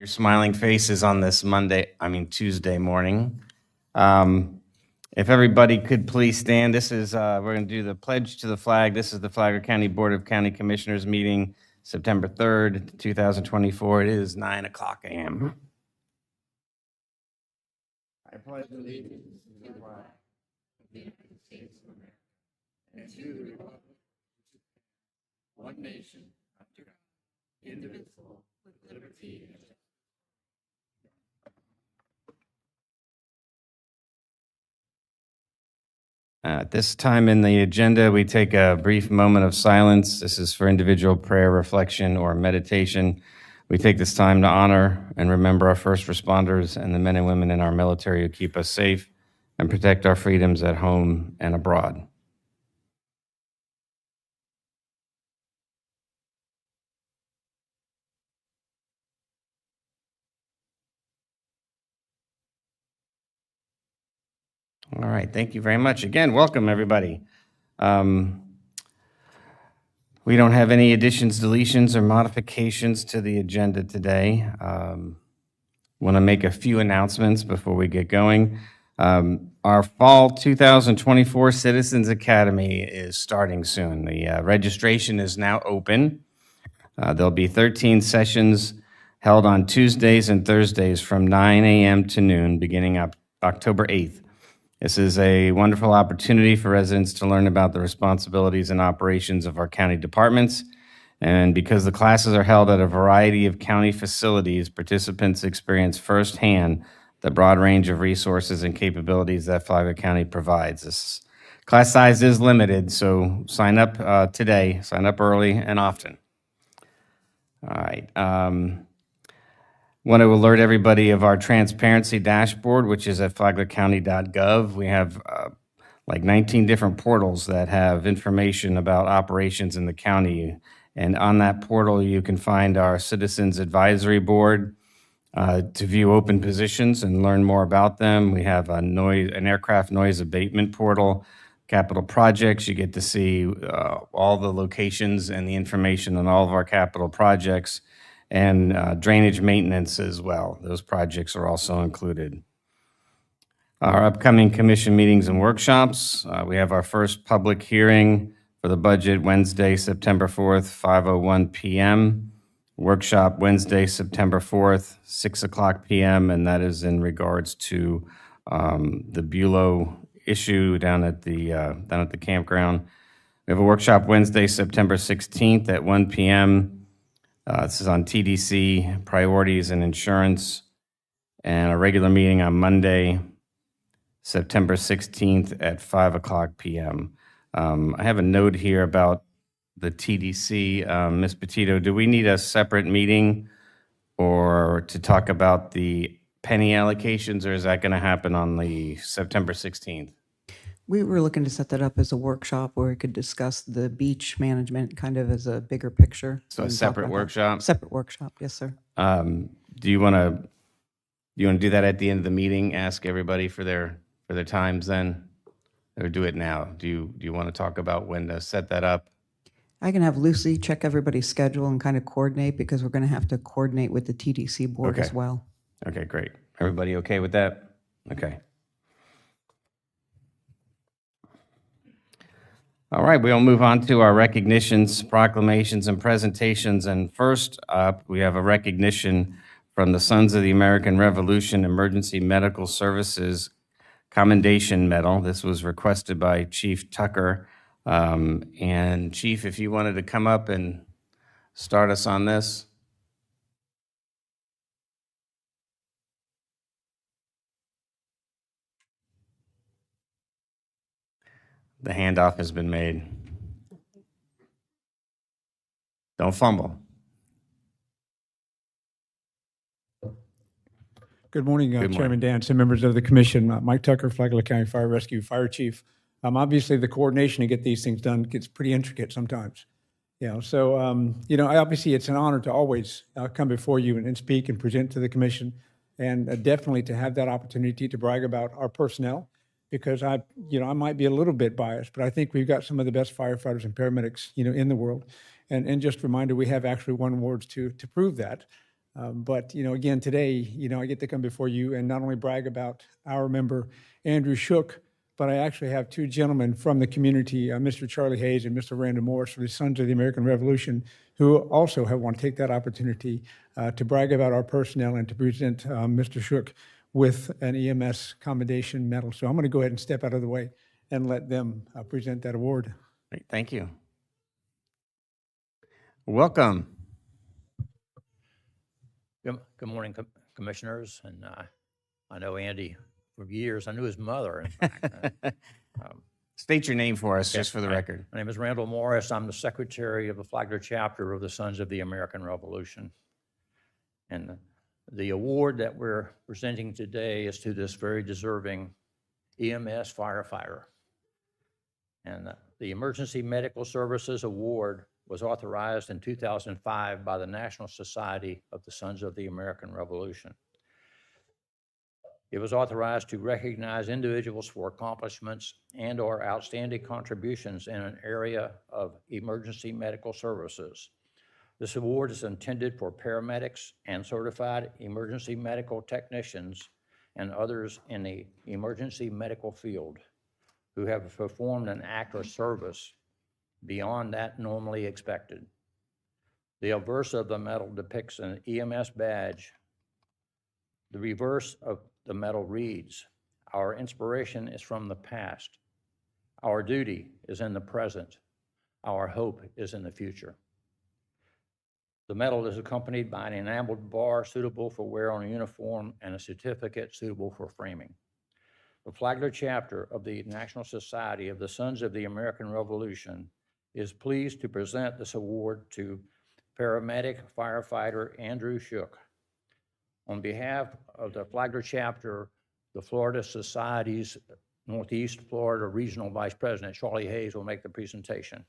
Your smiling faces on this Tuesday morning. If everybody could please stand, we're going to do the pledge to the flag. This is the Flagler County Board of County Commissioners meeting, September 3rd, 2024. It is 9:00 a.m. I pledge allegiance to the flag of the United States of America and to the republic, one nation, under God, indivisible, with liberty and justice. At this time in the agenda, we take a brief moment of silence. This is for individual prayer, reflection, or meditation. We take this time to honor and remember our first responders and the men and women in our military who keep us safe and protect our freedoms at home and abroad. All right, thank you very much. Again, welcome everybody. We don't have any additions, deletions, or modifications to the agenda today. Want to make a few announcements before we get going. Our fall 2024 Citizens Academy is starting soon. The registration is now open. There'll be 13 sessions held on Tuesdays and Thursdays from 9 a.m. to noon, beginning up October 8th. This is a wonderful opportunity for residents to learn about the responsibilities and operations of our county departments. And because the classes are held at a variety of county facilities, participants experience firsthand the broad range of resources and capabilities that Flagler County provides. This class size is limited, so sign up today, sign up early and often. All right. Want to alert everybody of our transparency dashboard, which is at flaglercounty.gov. We have like 19 different portals that have information about operations in the county. And on that portal, you can find our Citizens Advisory Board to view open positions and learn more about them. We have an aircraft noise abatement portal, capital projects. You get to see all the locations and the information on all of our capital projects, and drainage maintenance as well. Those projects are also included. Our upcoming commission meetings and workshops. We have our first public hearing for the budget Wednesday, September 4th, 5:01 p.m. Workshop Wednesday, September 4th, 6:00 p.m., and that is in regards to the Bulow issue down at the campground. We have a workshop Wednesday, September 16th at 1 p.m. This is on TDC, priorities and insurance, and a regular meeting on Monday, September 16th at 5:00 p.m. I have a note here about the TDC. Ms. Petito, do we need a separate meeting or to talk about the penny allocations, or is that going to happen on the September 16th? We were looking to set that up as a workshop where we could discuss the beach management kind of as a bigger picture. So a separate workshop? Separate workshop, yes, sir. Do you want to do that at the end of the meeting? Ask everybody for their times then, or do it now? Do you want to talk about when to set that up? I can have Lucy check everybody's schedule and kind of coordinate, because we're going to have to coordinate with the TDC board as well. Okay, great. Everybody okay with that? Okay. All right, we'll move on to our recognitions, proclamations, and presentations. And first up, we have a recognition from the Sons of the American Revolution Emergency Medical Services Commendation Medal. This was requested by Chief Tucker. And Chief, if you wanted to come up and start us on this. The handoff has been made. Don't fumble. Good morning, Chairman Dance and members of the commission. Mike Tucker, Flagler County Fire Rescue Fire Chief. Obviously, the coordination to get these things done gets pretty intricate sometimes. Obviously, it's an honor to always come before you and speak and present to the commission, and definitely to have that opportunity to brag about our personnel, because I might be a little bit biased, but I think we've got some of the best firefighters and paramedics, in the world. And just a reminder, we have actually won awards to prove that. But, again, today, I get to come before you and not only brag about our member, Andrew Shook, but I actually have two gentlemen from the community, Mr. Charlie Hayes and Mr. Randall Morris, for the Sons of the American Revolution, who also want to take that opportunity to brag about our personnel and to present Mr. Shook with an EMS Commendation Medal. So I'm going to go ahead and step out of the way and let them present that award. Great, thank you. Welcome. Good morning, Commissioners, and I know Andy for years. I knew his mother, in fact. State your name for us, just for the Hi, record. My name is Randall Morris. I'm the Secretary of the Flagler chapter of the Sons of the American Revolution. And the award that we're presenting today is to this very deserving EMS firefighter. And the Emergency Medical Services Award was authorized in 2005 by the National Society of the Sons of the American Revolution. It was authorized to recognize individuals for accomplishments and/or outstanding contributions in an area of emergency medical services. This award is intended for paramedics and certified emergency medical technicians and others in the emergency medical field who have performed an act or service beyond that normally expected. The obverse of the medal depicts an EMS badge. The reverse of the medal reads, "Our inspiration is from the past. Our duty is in the present. Our hope is in the future." The medal is accompanied by an enameled bar suitable for wear on a uniform and a certificate suitable for framing. The Flagler chapter of the National Society of the Sons of the American Revolution is pleased to present this award to paramedic firefighter Andrew Shook. On behalf of the Flagler chapter, the Florida Society's Northeast Florida Regional Vice President, Charlie Hayes, will make the presentation.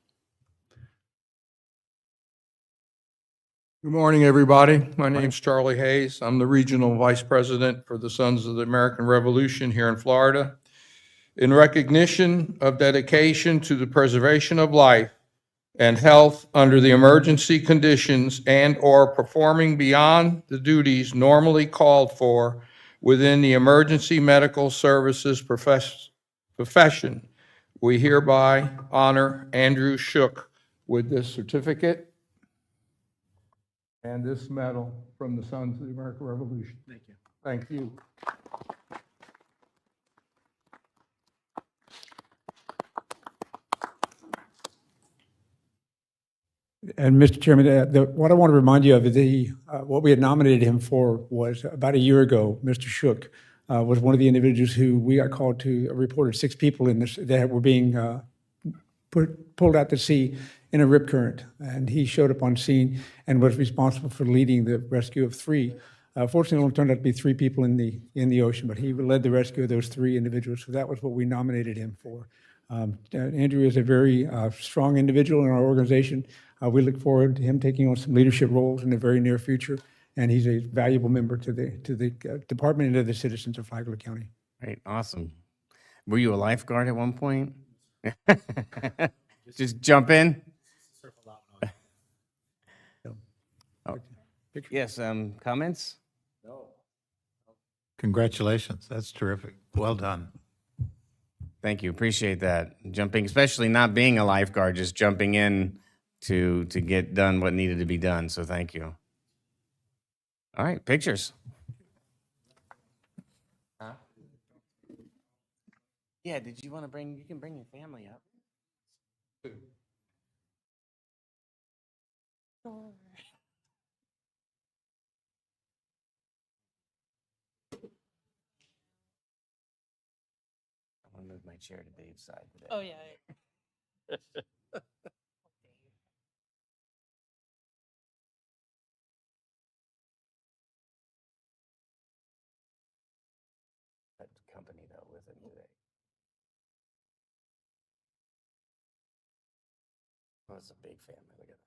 Good morning, everybody. My name's Charlie Hayes. I'm the Regional Vice President for the Sons of the American Revolution here in Florida. In recognition of dedication to the preservation of life and health under the emergency conditions and/or performing beyond the duties normally called for within the emergency medical services profession, we hereby honor Andrew Shook with this certificate and this medal from the Sons of the American Revolution. Thank you. Thank you. And Mr. Chairman, what I want to remind you of is what we had nominated him for was about a year ago. Mr. Shook was one of the individuals who we got called to reported 6 people in this that were being pulled out to sea in a rip current, and he showed up on scene and was responsible for leading the rescue of 3. Fortunately, it only turned out to be 3 people in the ocean, but he led the rescue of those 3 individuals. So that was what we nominated him for. Andrew is a very strong individual in our organization. We look forward to him taking on some leadership roles in the very near future, and he's a valuable member to the department and to the citizens of Flagler County. Great, awesome. Were you a lifeguard at one point? Just jump in? Oh. Yes, comments? Congratulations. That's terrific. Well done. Thank you, appreciate that. Jumping, especially not being a lifeguard, just jumping in to get done what needed to be done, so thank you. All right, pictures. Huh? Yeah, did you want to you can bring your family up. I want to move my chair to Dave's side today. Oh, yeah. Had company though with him today. Oh, it's a big family. Look at that.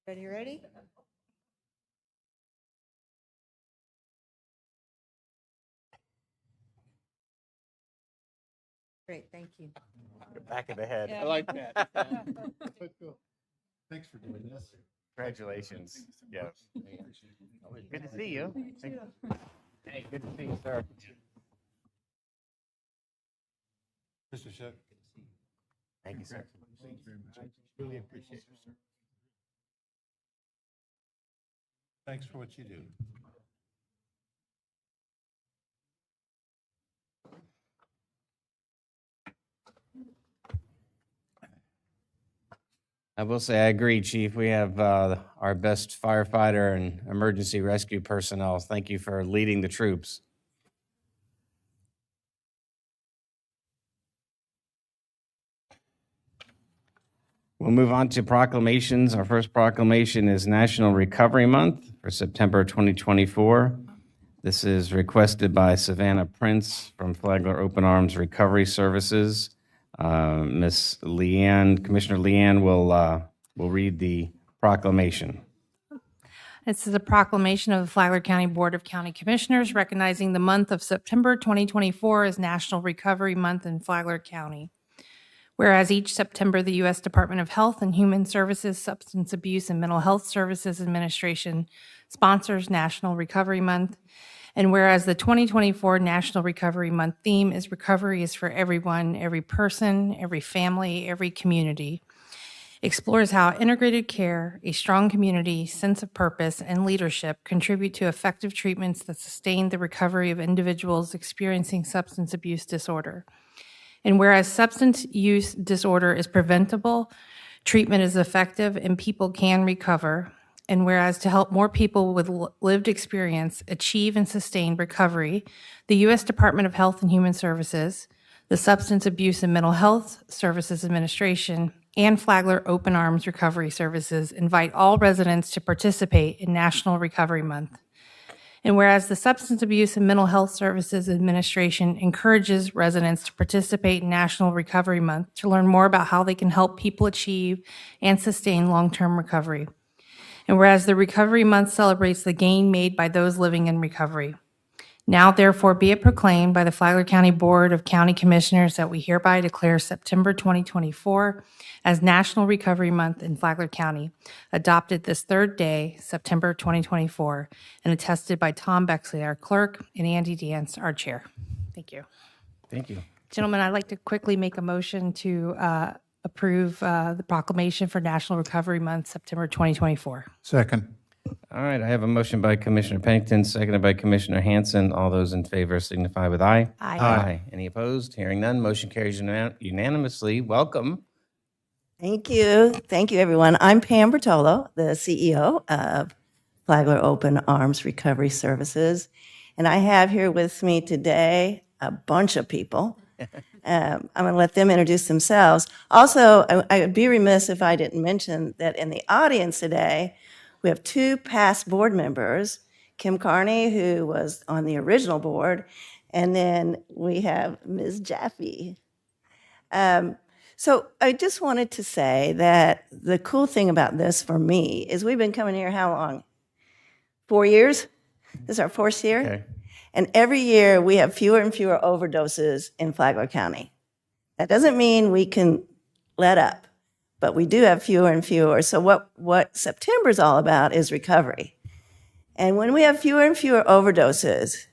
Ready? Great, thank you. Back of the head. I like that. Thanks for doing this. Congratulations. Yeah. Good to see you. Hey, good to see you, sir. Mr. Shook. Thank you, sir. Thank you very much. Really appreciate it, sir. Thanks for what you do. I will say, I agree, Chief. We have our best firefighter and emergency rescue personnel. Thank you for leading the troops. We'll move on to proclamations. Our first proclamation is National Recovery Month for September 2024. This is requested by Savannah Prince from Flagler Open Arms Recovery Services. Miss Leanne, Commissioner Leanne will read the proclamation. This is a proclamation of the Flagler County Board of County Commissioners recognizing the month of September 2024 as National Recovery Month in Flagler County. Whereas each September, the U.S. Department of Health and Human Services Substance Abuse and Mental Health Services Administration sponsors National Recovery Month. And whereas the 2024 National Recovery Month theme is recovery is for everyone, every person, every family, every community, explores how integrated care, a strong community, sense of purpose, and leadership contribute to effective treatments that sustain the recovery of individuals experiencing substance abuse disorder. And whereas substance use disorder is preventable, treatment is effective, and people can recover. And whereas to help more people with lived experience achieve and sustain recovery, the U.S. Department of Health and Human Services, the Substance Abuse and Mental Health Services Administration, and Flagler Open Arms Recovery Services invite all residents to participate in National Recovery Month. And whereas the Substance Abuse and Mental Health Services Administration encourages residents to participate in National Recovery Month to learn more about how they can help people achieve and sustain long-term recovery. And whereas the Recovery Month celebrates the gain made by those living in recovery. Now, therefore, be it proclaimed by the Flagler County Board of County Commissioners that we hereby declare September 2024 as National Recovery Month in Flagler County, adopted this third day, September 2024, and attested by Tom Bexley, our clerk, and Andy Dance, our chair. Thank you. Thank you. Gentlemen, I'd like to quickly make a motion to approve the proclamation for National Recovery Month, September 2024. Second. All right, I have a motion by Commissioner Pennington, seconded by Commissioner Hanson. All those in favor signify with aye. Aye. Any opposed? Hearing none, motion carries unanimously. Welcome. Thank you. Thank you, everyone. I'm Pam Bertolo, the CEO of Flagler Open Arms Recovery Services. And I have here with me today a bunch of people. I'm going to let them introduce themselves. Also, I would be remiss if I didn't mention that in the audience today, we have two past board members, Kim Carney, who was on the original board, and then we have Ms. Jaffe. So I just wanted to say that the cool thing about this for me is we've been coming here how long? 4 years? This is our fourth year? Okay. And every year we have fewer and fewer overdoses in Flagler County. That doesn't mean we can let up, but we do have fewer and fewer. So what September is all about is recovery. And when we have fewer and fewer overdoses,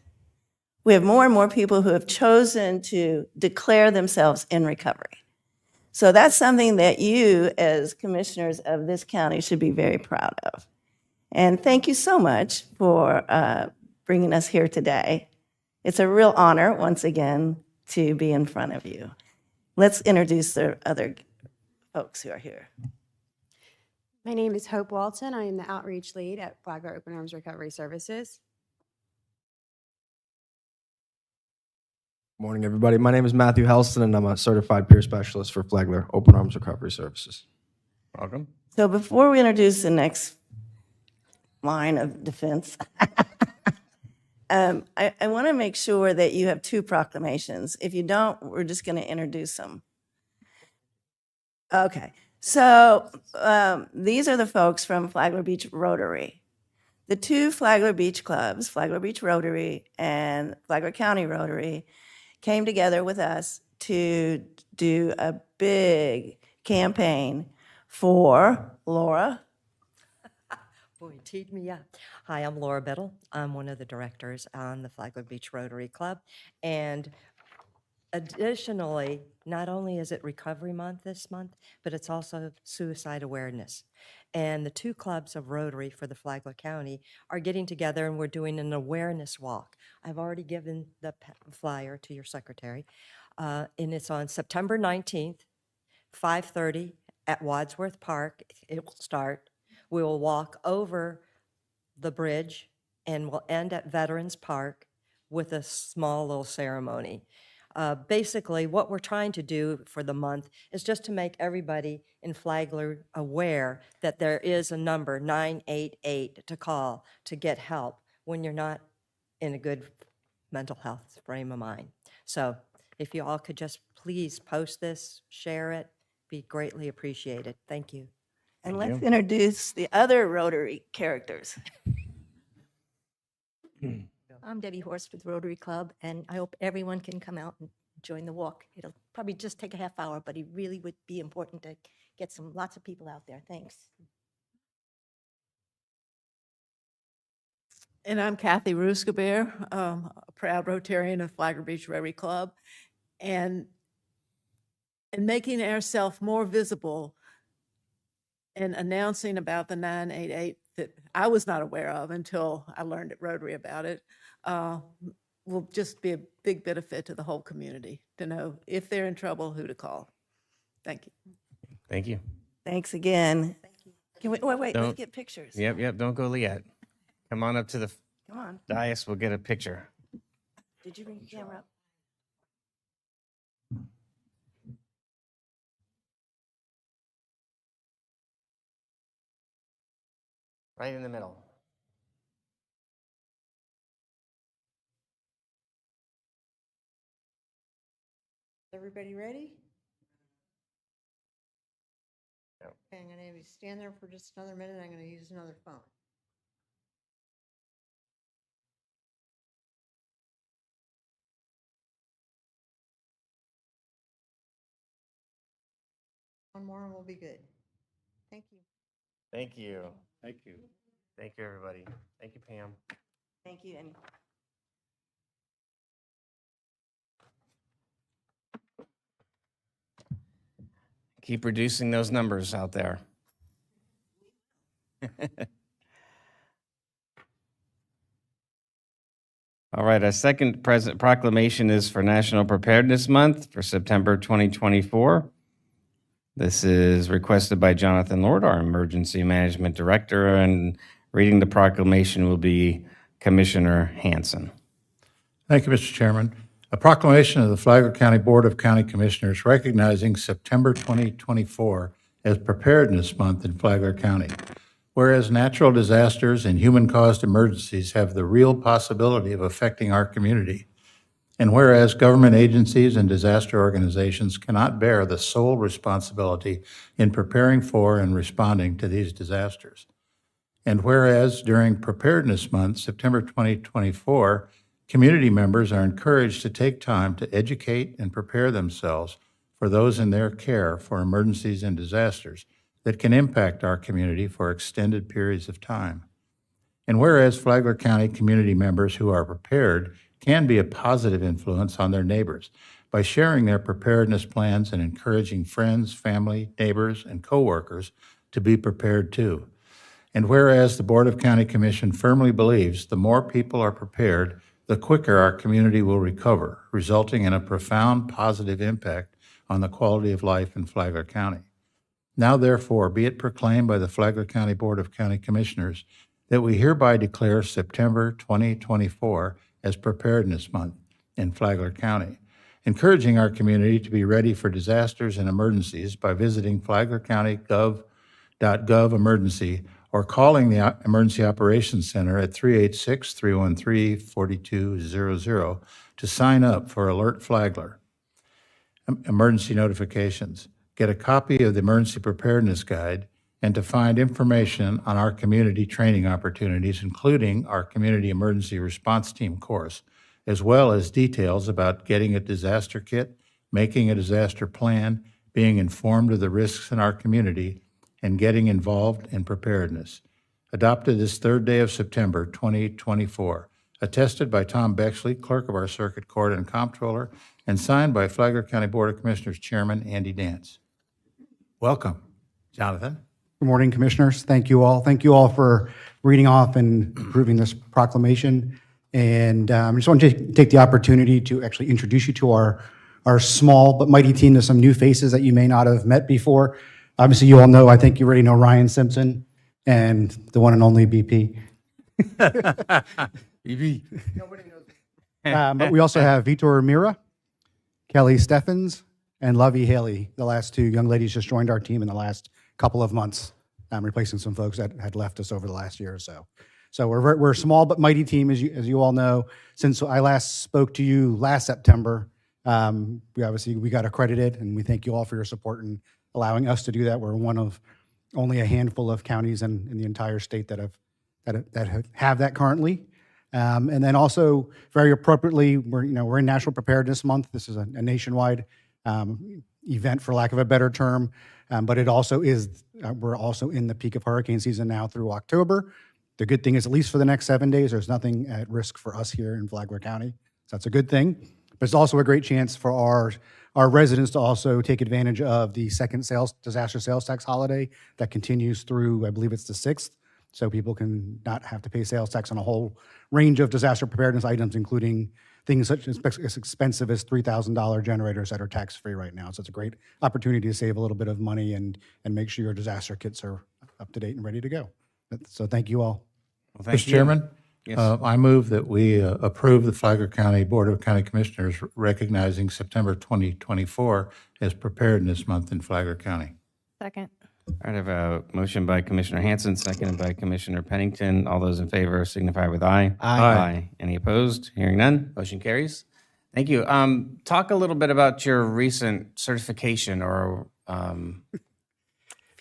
we have more and more people who have chosen to declare themselves in recovery. So that's something that you, as commissioners of this county, should be very proud of. And thank you so much for bringing us here today. It's a real honor, once again, to be in front of you. Let's introduce the other folks who are here. My name is Hope Walton. I am the outreach lead at Flagler Open Arms Recovery Services. Morning, everybody. My name is Matthew Helston, and I'm a certified peer specialist for Flagler Open Arms Recovery Services. Welcome. So before we introduce the next line of defense, I want to make sure that you have two proclamations. If you don't, we're just going to introduce them. Okay. So these are the folks from Flagler Beach Rotary. The two Flagler Beach clubs, Flagler Beach Rotary and Flagler County Rotary, came together with us to do a big campaign for Laura. Boy, teed me up. Hi, I'm Laura Biddle. I'm one of the directors on the Flagler Beach Rotary Club. And additionally, not only is it Recovery Month this month, but it's also Suicide Awareness. And the two clubs of Rotary for the Flagler County are getting together and we're doing an awareness walk. I've already given the flyer to your secretary. And it's on September 19th, 5:30 at Wadsworth Park. It will start. We will walk over the bridge and we'll end at Veterans Park with a small little ceremony. Basically, what we're trying to do for the month is just to make everybody in Flagler aware that there is a number, 988, to call to get help when you're not in a good mental health frame of mind. So if you all could just please post this, share it, be greatly appreciated. Thank you. And let's introduce the other Rotary characters. I'm Debbie Horst with Rotary Club, and I hope everyone can come out and join the walk. It'll probably just take a half hour, but it really would be important to get lots of people out there. Thanks. And I'm Kathy Ruskabear, a proud Rotarian of Flagler Beach Rotary Club. And making ourselves more visible and announcing about the 988 that I was not aware of until I learned at Rotary about it, will just be a big benefit to the whole community to know if they're in trouble, who to call. Thank you. Thank you. Thanks again. Thank you. Can we, wait, Don't- let's get pictures. Yep, don't go yet. Come on up to the Come on. dais, we'll get a picture. Did you bring your camera up? Right in the middle. Everybody ready? Yep. Okay, I'm gonna have you stand there for just another minute. I'm gonna use another phone. One more and we'll be good. Thank you. Thank you. Thank you. Thank you, everybody. Thank you, Pam. Thank you, Amy. Keep reducing those numbers out there. All right, our second proclamation is for National Preparedness Month for September 2024. This is requested by Jonathan Lord, our Emergency Management Director, and reading the proclamation will be Commissioner Hanson. Thank you, Mr. Chairman. A proclamation of the Flagler County Board of County Commissioners recognizing September 2024 as Preparedness Month in Flagler County. Whereas natural disasters and human-caused emergencies have the real possibility of affecting our community, and whereas government agencies and disaster organizations cannot bear the sole responsibility in preparing for and responding to these disasters. And whereas during Preparedness Month, September 2024, community members are encouraged to take time to educate and prepare themselves for those in their care for emergencies and disasters that can impact our community for extended periods of time. And whereas Flagler County community members who are prepared can be a positive influence on their neighbors by sharing their preparedness plans and encouraging friends, family, neighbors, and coworkers to be prepared too. And whereas the Board of County Commission firmly believes the more people are prepared, the quicker our community will recover, resulting in a profound positive impact on the quality of life in Flagler County. Now therefore, be it proclaimed by the Flagler County Board of County Commissioners that we hereby declare September 2024 as Preparedness Month in Flagler County, encouraging our community to be ready for disasters and emergencies by visiting flaglercountygov.gov emergency or calling the Emergency Operations Center at 386-313-4200 to sign up for Alert Flagler. Emergency notifications. Get a copy of the Emergency Preparedness Guide, and to find information on our community training opportunities, including our Community Emergency Response Team course, as well as details about getting a disaster kit, making a disaster plan, being informed of the risks in our community, and getting involved in preparedness. Adopted this third day of September 2024, attested by Tom Bexley, clerk of our circuit court and comptroller, and signed by Flagler County Board of Commissioners Chairman Andy Dance. Welcome, Jonathan. Good morning, Commissioners. Thank you all. Thank you all for reading off and approving this proclamation. And I just want to take the opportunity to actually introduce you to our small but mighty team. There's some new faces that you may not have met before. Obviously, you all know, I think you already know Ryan Simpson and the one and only BP. BP. Nobody knows. But we also have Vitor Mira, Kelly Steffens, and Lovey Haley. The last two young ladies just joined our team in the last couple of months, replacing some folks that had left us over the last year or so. So we're a small but mighty team, as you all know. Since I last spoke to you last September, we got accredited, and we thank you all for your support in allowing us to do that. We're one of only a handful of counties in the entire state that have that currently. And then also, very appropriately, we're in National Preparedness Month. This is a nationwide event, for lack of a better term, but it also is. We're also in the peak of hurricane season now through October. The good thing is, at least for the next 7 days, there's nothing at risk for us here in Flagler County. So that's a good thing. But it's also a great chance for our residents to also take advantage of the second disaster sales tax holiday that continues through, I believe it's the 6th. So people can not have to pay sales tax on a whole range of disaster preparedness items, including things such as expensive as $3,000 generators that are tax-free right now. So it's a great opportunity to save a little bit of money and make sure your disaster kits are up to date and ready to go. So thank you all. Well, thank Mr. you. Chairman, Yes. I move that we approve the Flagler County Board of County Commissioners recognizing September 2024 as Preparedness Month in Flagler County. Second. All right, I have a motion by Commissioner Hanson, seconded by Commissioner Pennington. All those in favor signify with aye. Aye. Any opposed? Hearing none, motion carries. Thank you. Talk a little bit about your recent certification or.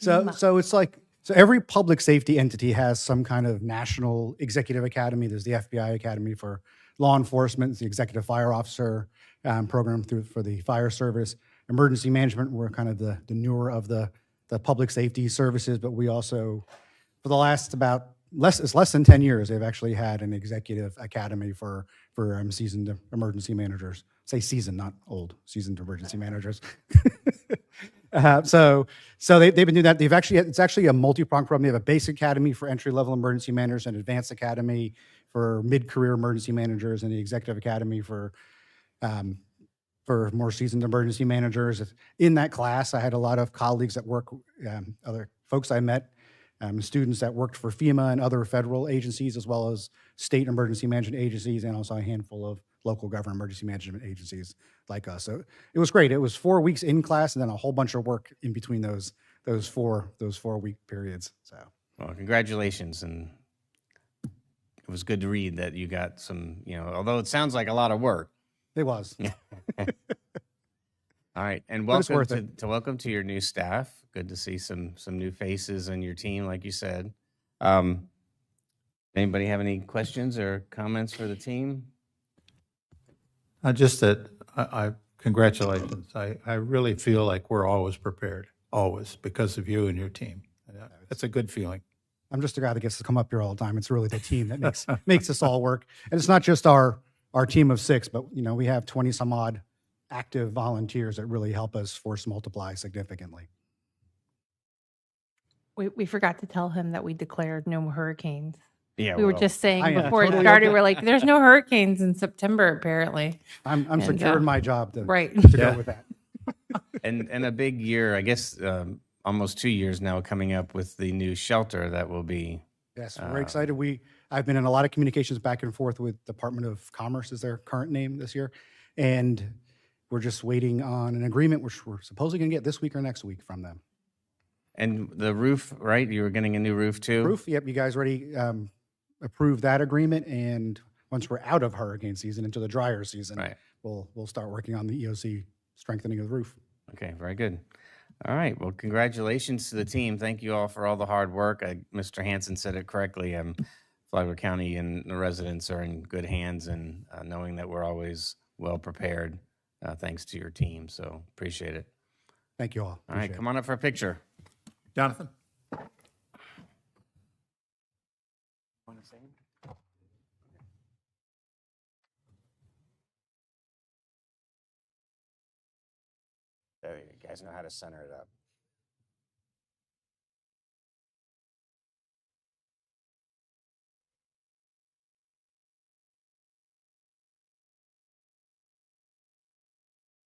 So it's like, so every public safety entity has some kind of national executive academy. There's the FBI Academy for law enforcement, the executive fire officer program for the fire service. Emergency management, we're kind of the newer of the public safety services, but we also, for the last less than 10 years, they've actually had an executive academy for seasoned emergency managers. Say seasoned, not old, seasoned emergency managers. So they've been doing that. It's actually a multi-pronged program. They have a basic academy for entry-level emergency managers, an advanced academy for mid-career emergency managers, and the executive academy for more seasoned emergency managers. In that class, I had a lot of colleagues that work, other folks I met, students that worked for FEMA and other federal agencies, as well as state emergency management agencies, and also a handful of local government emergency management agencies like us. So it was great. It was 4 weeks in class and then a whole bunch of work in between those 4 week periods. So, Well, congratulations. And it was good to read that you got some, although it sounds like a lot of work. it was. All right, and But it's welcome worth to welcome to your new staff. Good to see some new faces in your team, like you said. Anybody have any questions or comments for the team? Just that, congratulations. I really feel like we're always prepared, always, because of you and your team. That's a good feeling. I'm just a guy that gets to come up here all the time. It's really the team that makes us all work. And it's not just our team of 6, but we have 20 some odd active volunteers that really help us force multiply significantly. We forgot to tell him that we declared no hurricanes. Yeah, We were well, just saying I am before totally it started, okay. we're like, there's no hurricanes in September, apparently. I'm And, secure in my job to Right. go with that. and a big year, I guess, almost 2 years now coming up with the new shelter that will be. Yes, we're very excited. I've been in a lot of communications back and forth with Department of Commerce is their current name this year. And we're just waiting on an agreement, which we're supposedly going to get this week or next week from them. And the roof, right? You were getting a new roof too? Roof, yep, you guys already approved that agreement. And once we're out of hurricane season into the drier season, Right. we'll start working on the EOC strengthening of the roof. Okay, very good. All right, well, congratulations to the team. Thank you all for all the hard work. Mr. Hanson said it correctly. Flagler County and the residents are in good hands, and knowing that we're always well prepared thanks to your team. So appreciate it. Thank you all. All right, Appreciate it. come on up for a picture. Jonathan? There you guys know how to center it up.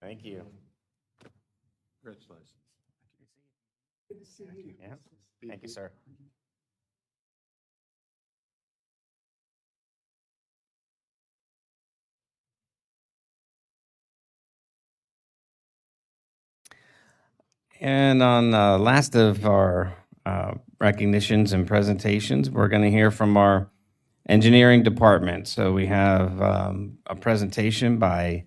Thank you. Congratulations. Yeah. Thank you, sir. And on the last of our recognitions and presentations, we're going to hear from our engineering department. So we have a presentation by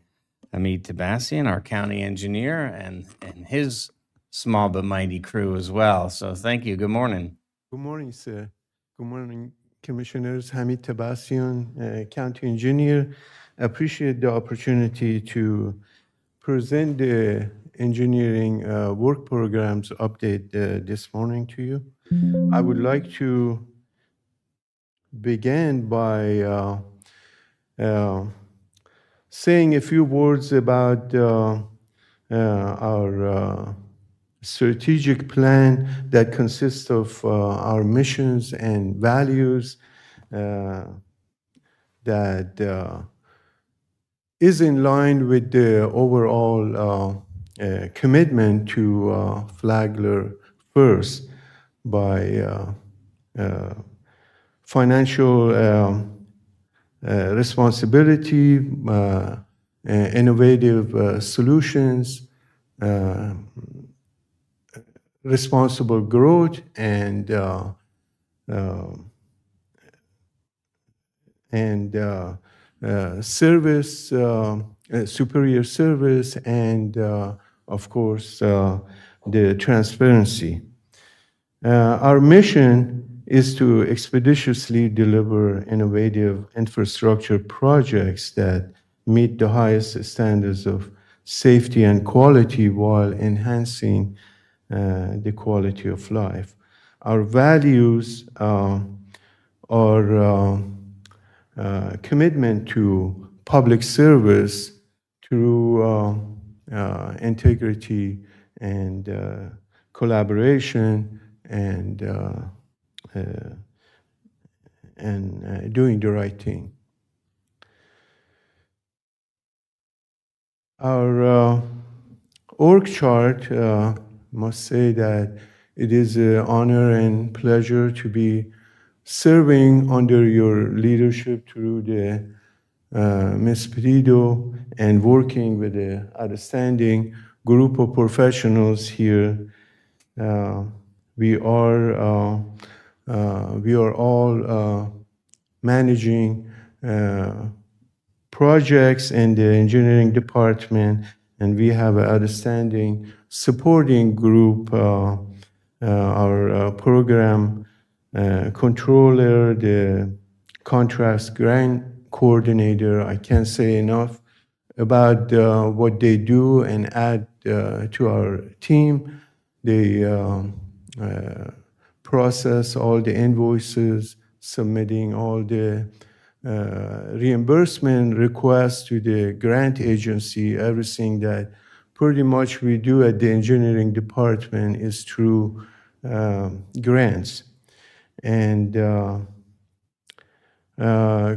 Amit Tabassian, our county engineer, and his small but mighty crew as well. So thank you. Good morning. Good morning, sir. Good morning, Commissioners. Hamid Tabassian, County Engineer. Appreciate the opportunity to present the engineering work programs update this morning to you. I would like to begin by saying a few words about our strategic plan that consists of our missions and values that is in line with the overall commitment to Flagler first by financial responsibility, innovative solutions, responsible growth, and service, superior service, and of course the transparency. Our mission is to expeditiously deliver innovative infrastructure projects that meet the highest standards of safety and quality while enhancing the quality of life. Our values are commitment to public service through integrity and collaboration and doing the right thing. Our org chart must say that it is an honor and pleasure to be serving under your leadership through the Ms. Pedido and working with an outstanding group of professionals here. We are all managing projects in the engineering department, and we have an outstanding supporting group, our program controller, the contracts grant coordinator. I can't say enough about what they do and add to our team. They process all the invoices, submitting all the reimbursement requests to the grant agency. Everything that pretty much we do at the engineering department is through grants. And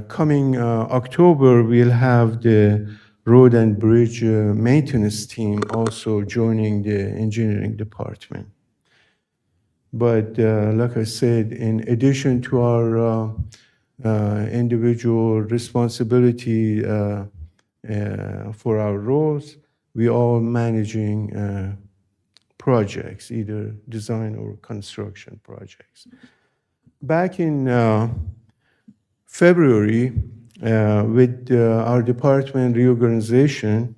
coming October, we'll have the road and bridge maintenance team also joining the engineering department. But like I said, in addition to our individual responsibility for our roles, we are managing projects, either design or construction projects. Back in February, with our department reorganization,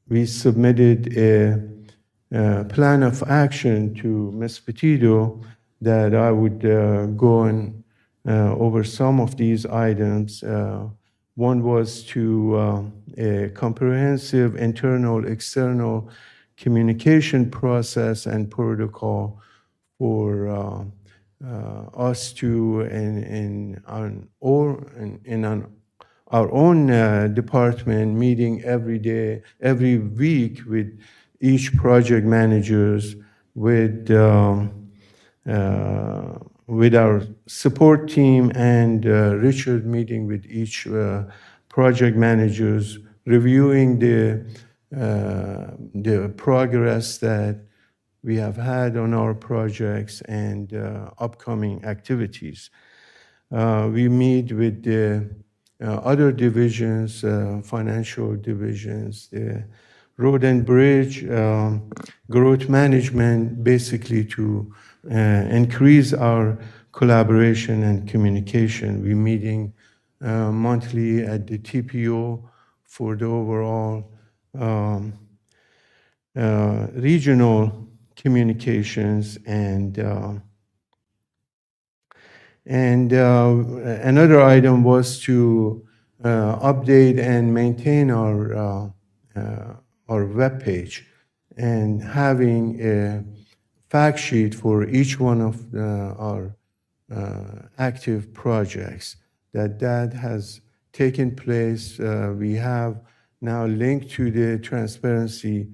we submitted a plan of action to Ms. Petito that I would go on over some of these items One was to a comprehensive internal, external communication process and protocol for us to, our own department, meeting every day, every week with each project managers, with our support team, and Richard meeting with each project managers, reviewing the progress that we have had on our projects and upcoming activities. We meet with the other divisions, financial divisions, the road and bridge, growth management, basically to increase our collaboration and communication. We're meeting monthly at the TPO for the overall regional communications, and another item was to update and maintain our web page, and having a fact sheet for each one of our active projects. That has taken place. We have now linked to the transparency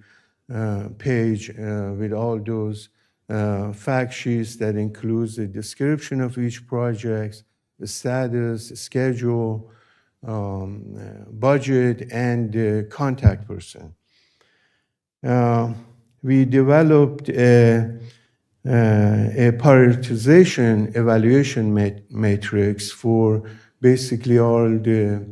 page with all those fact sheets that includes the description of each project, the status, schedule, budget, and the contact person. We developed a prioritization evaluation matrix for basically all the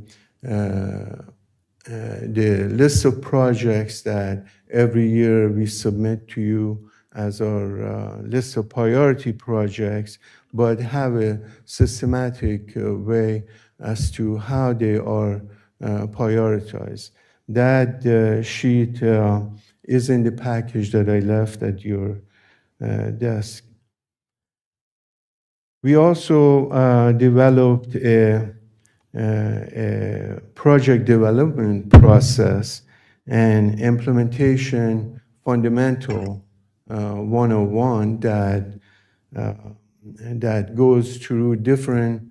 list of projects that every year we submit to you as our list of priority projects, but have a systematic way as to how they are prioritized. That sheet is in the package that I left at your desk. We also developed a project development process and implementation fundamental 101 that goes through different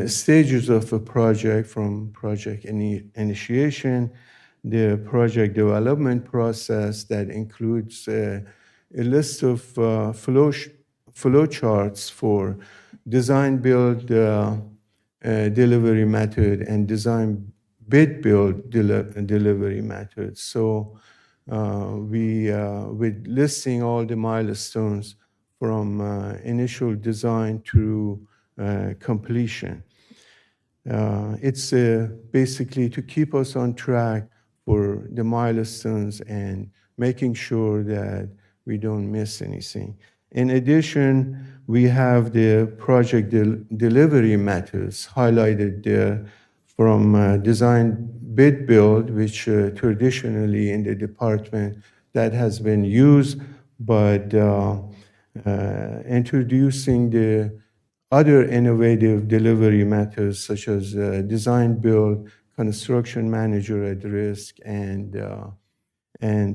stages of a project, from project initiation, the project development process that includes a list of flow charts for design, build, delivery method, and design, bid, build, delivery method. So with listing all the milestones from initial design to completion. It's basically to keep us on track for the milestones and making sure that we don't miss anything. In addition, we have the project delivery methods highlighted there, from design, bid, build, which traditionally in the department that has been used, but introducing the other innovative delivery methods such as design, build, construction manager at risk, and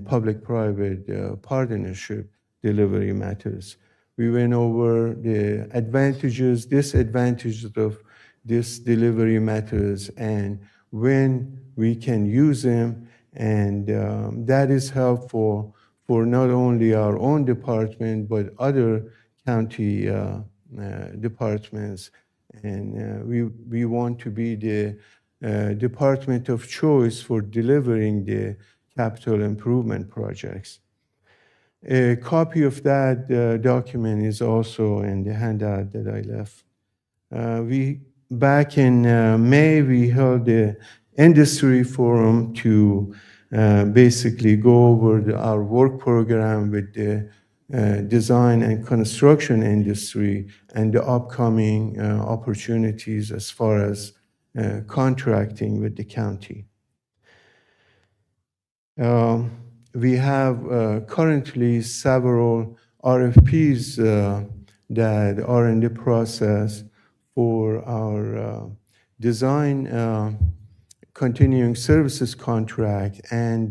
public-private partnership delivery methods. We went over the advantages, disadvantages of these delivery methods, and when we can use them, and that is helpful for not only our own department, but other county departments. And we want to be the department of choice for delivering the capital improvement projects. A copy of that document is also in the handout that I left. Back in May, we held the industry forum to basically go over our work program with the design and construction industry and the upcoming opportunities as far as contracting with the county. We have currently several RFPs that are in the process for our design continuing services contract and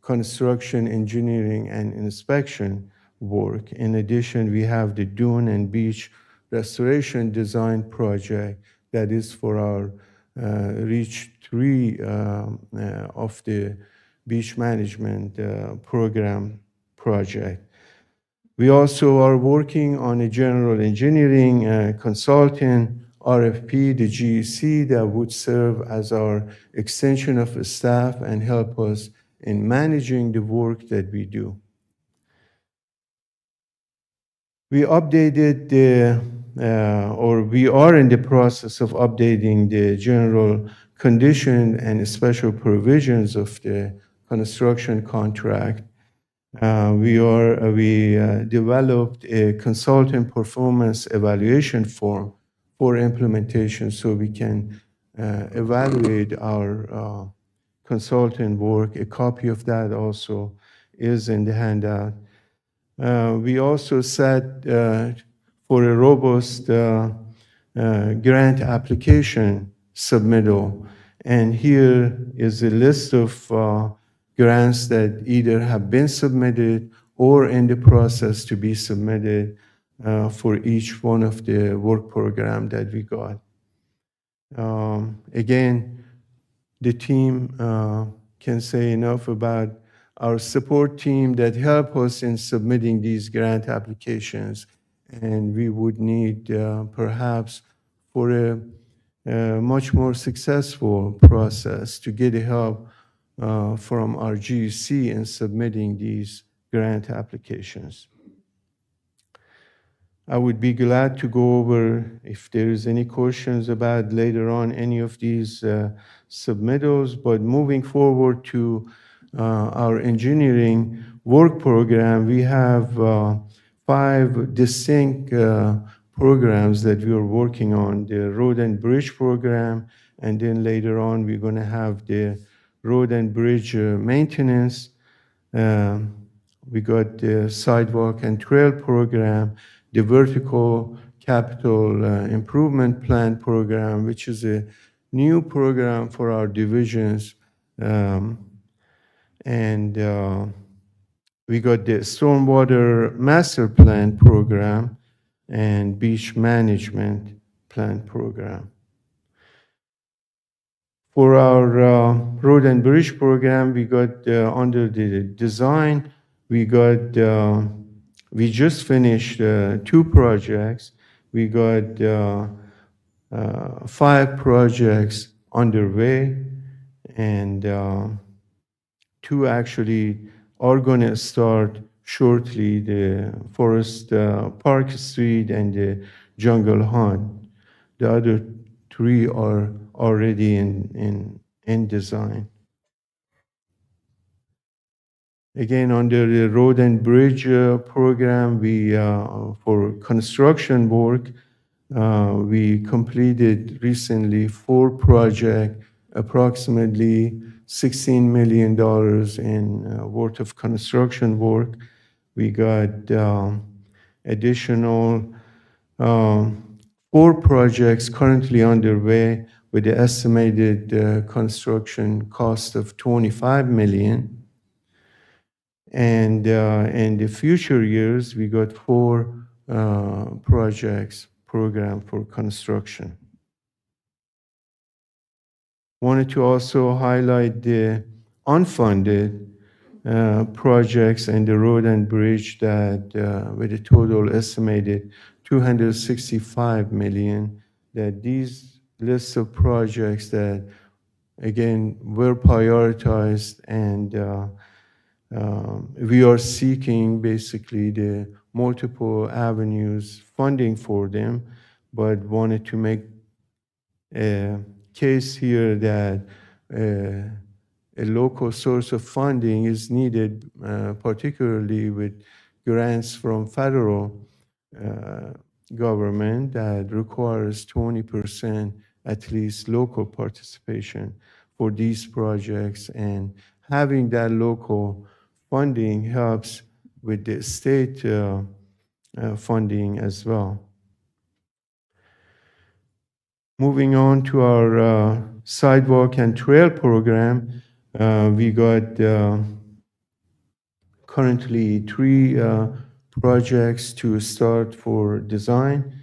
construction, engineering, and inspection work. In addition, we have the dune and beach restoration design project that is for our Reach 3 of the beach management program project. We also are working on a general engineering consultant RFP, the GEC, that would serve as our extension of staff and help us in managing the work that we do. We updated we are in the process of updating the general condition and special provisions of the construction contract. We developed a consultant performance evaluation form for implementation so we can evaluate our consultant work. A copy of that also is in the handout. We also set for a robust grant application submittal. And here is a list of grants that either have been submitted or in the process to be submitted for each one of the work program that we got. Again, the team can say enough about our support team that help us in submitting these grant applications. And we would need perhaps for a much more successful process to get help from our GEC in submitting these grant applications. I would be glad to go over if there is any questions about later on any of these submittals, but moving forward to our engineering work program, we have 5 distinct programs that we are working on. The road and bridge program, and then later on we're going to have the road and bridge maintenance. We got the sidewalk and trail program, the vertical capital improvement plan program, which is a new program for our divisions. We got the stormwater master plan program and beach management plan program. For our road and bridge program, we got under the design, we just finished 2 projects. We got 5 projects underway, and 2 actually are going to start shortly, the Forest Park Street and the Jungle Hunt. The other 3 are already in design. Again, under the road and bridge program, we for construction work, we completed recently 4 projects, approximately $16 million in worth of construction work. We got additional 4 projects currently underway with the estimated construction cost of $25 million. And in the future years, we got 4 projects programmed for construction. Wanted to also highlight the unfunded projects in the road and bridge that with a total estimated $265 million, that these lists of projects that, again, were prioritized, and we are seeking basically the multiple avenues funding for them, but wanted to make a case here that a local source of funding is needed, particularly with grants from federal government that requires 20% at least local participation for these projects, and having that local funding helps with the state funding as well. Moving on to our sidewalk and trail program, we got currently 3 projects to start for design.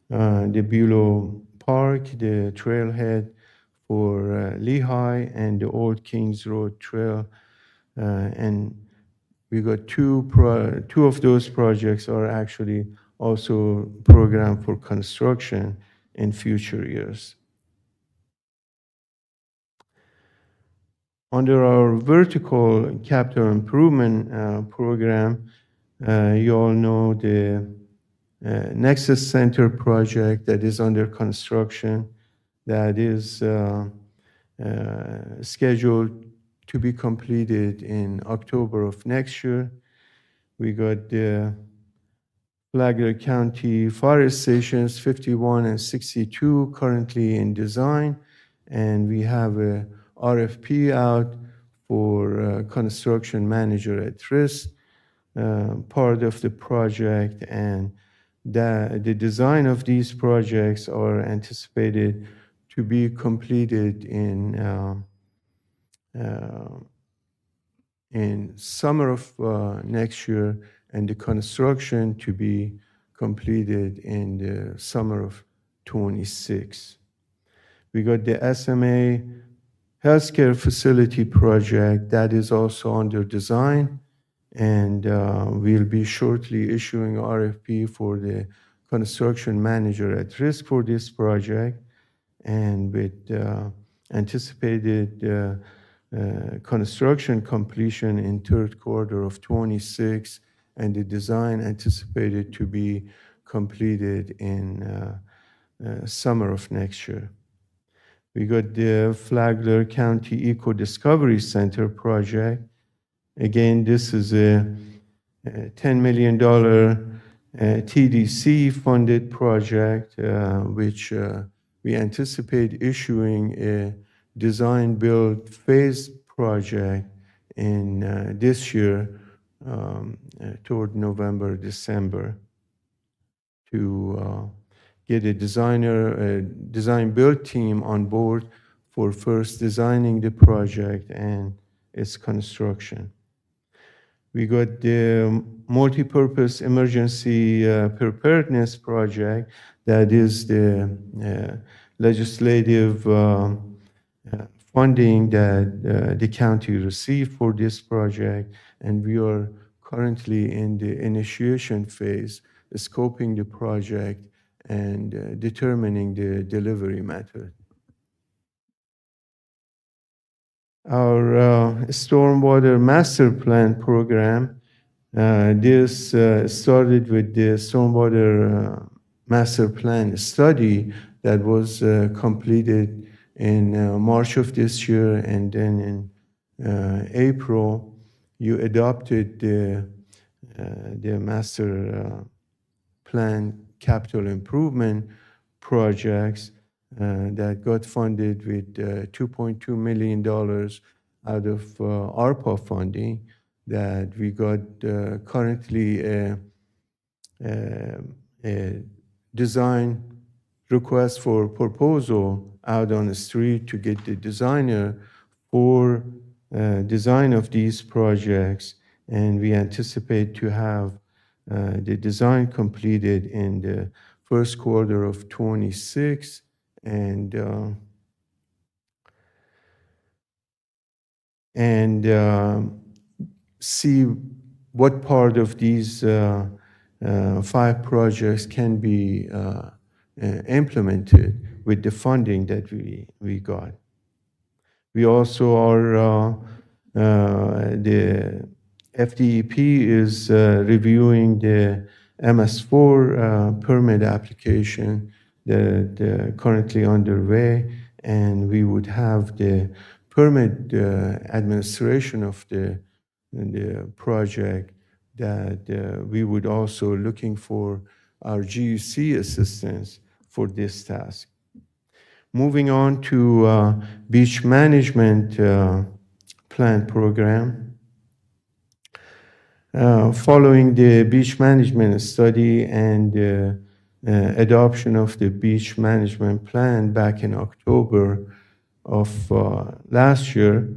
The Bulow Park, the trailhead for Lehigh, and the Old Kings Road Trail. And we got two of those projects are actually also programmed for construction in future years. Under our vertical capital improvement program, you all know the Nexus Center project that is under construction, that is scheduled to be completed in October of next year. We got the Flagler County Fire Stations 51 and 62 currently in design, and we have a RFP out for construction manager at risk, part of the project, and the design of these projects are anticipated to be completed in summer of next year, and the construction to be completed in the summer of 26. We got the SMA healthcare facility project that is also under design, and we'll be shortly issuing RFP for the construction manager at risk for this project, and with anticipated construction completion in third quarter of 26, and the design anticipated to be completed in summer of next year. We got the Flagler County Eco Discovery Center project. Again, this is a $10 million TDC funded project, which we anticipate issuing a design build phase project in this year toward November, December, to get a design build team on board for first designing the project and its construction. We got the multi-purpose emergency preparedness project, that is the legislative funding that the county received for this project, and we are currently in the initiation phase, scoping the project and determining the delivery method. Our stormwater master plan program, this started with the stormwater master plan study that was completed in March of this year, and then in April, you adopted the master plan capital improvement projects that got funded with $2.2 million out of ARPA funding, that we got currently a design request for proposal out on the street to get the designer for design of these projects, and we anticipate to have the design completed in the first quarter of 26, and see what part of these 5 projects can be implemented with the funding that we got. We also are, the FDEP is reviewing the MS4 permit application that currently underway, and we would have the permit administration of the project, that we would also looking for our GUC assistance for this task. Moving on to beach management plan program. Following the beach management study and adoption of the beach management plan back in October of last year,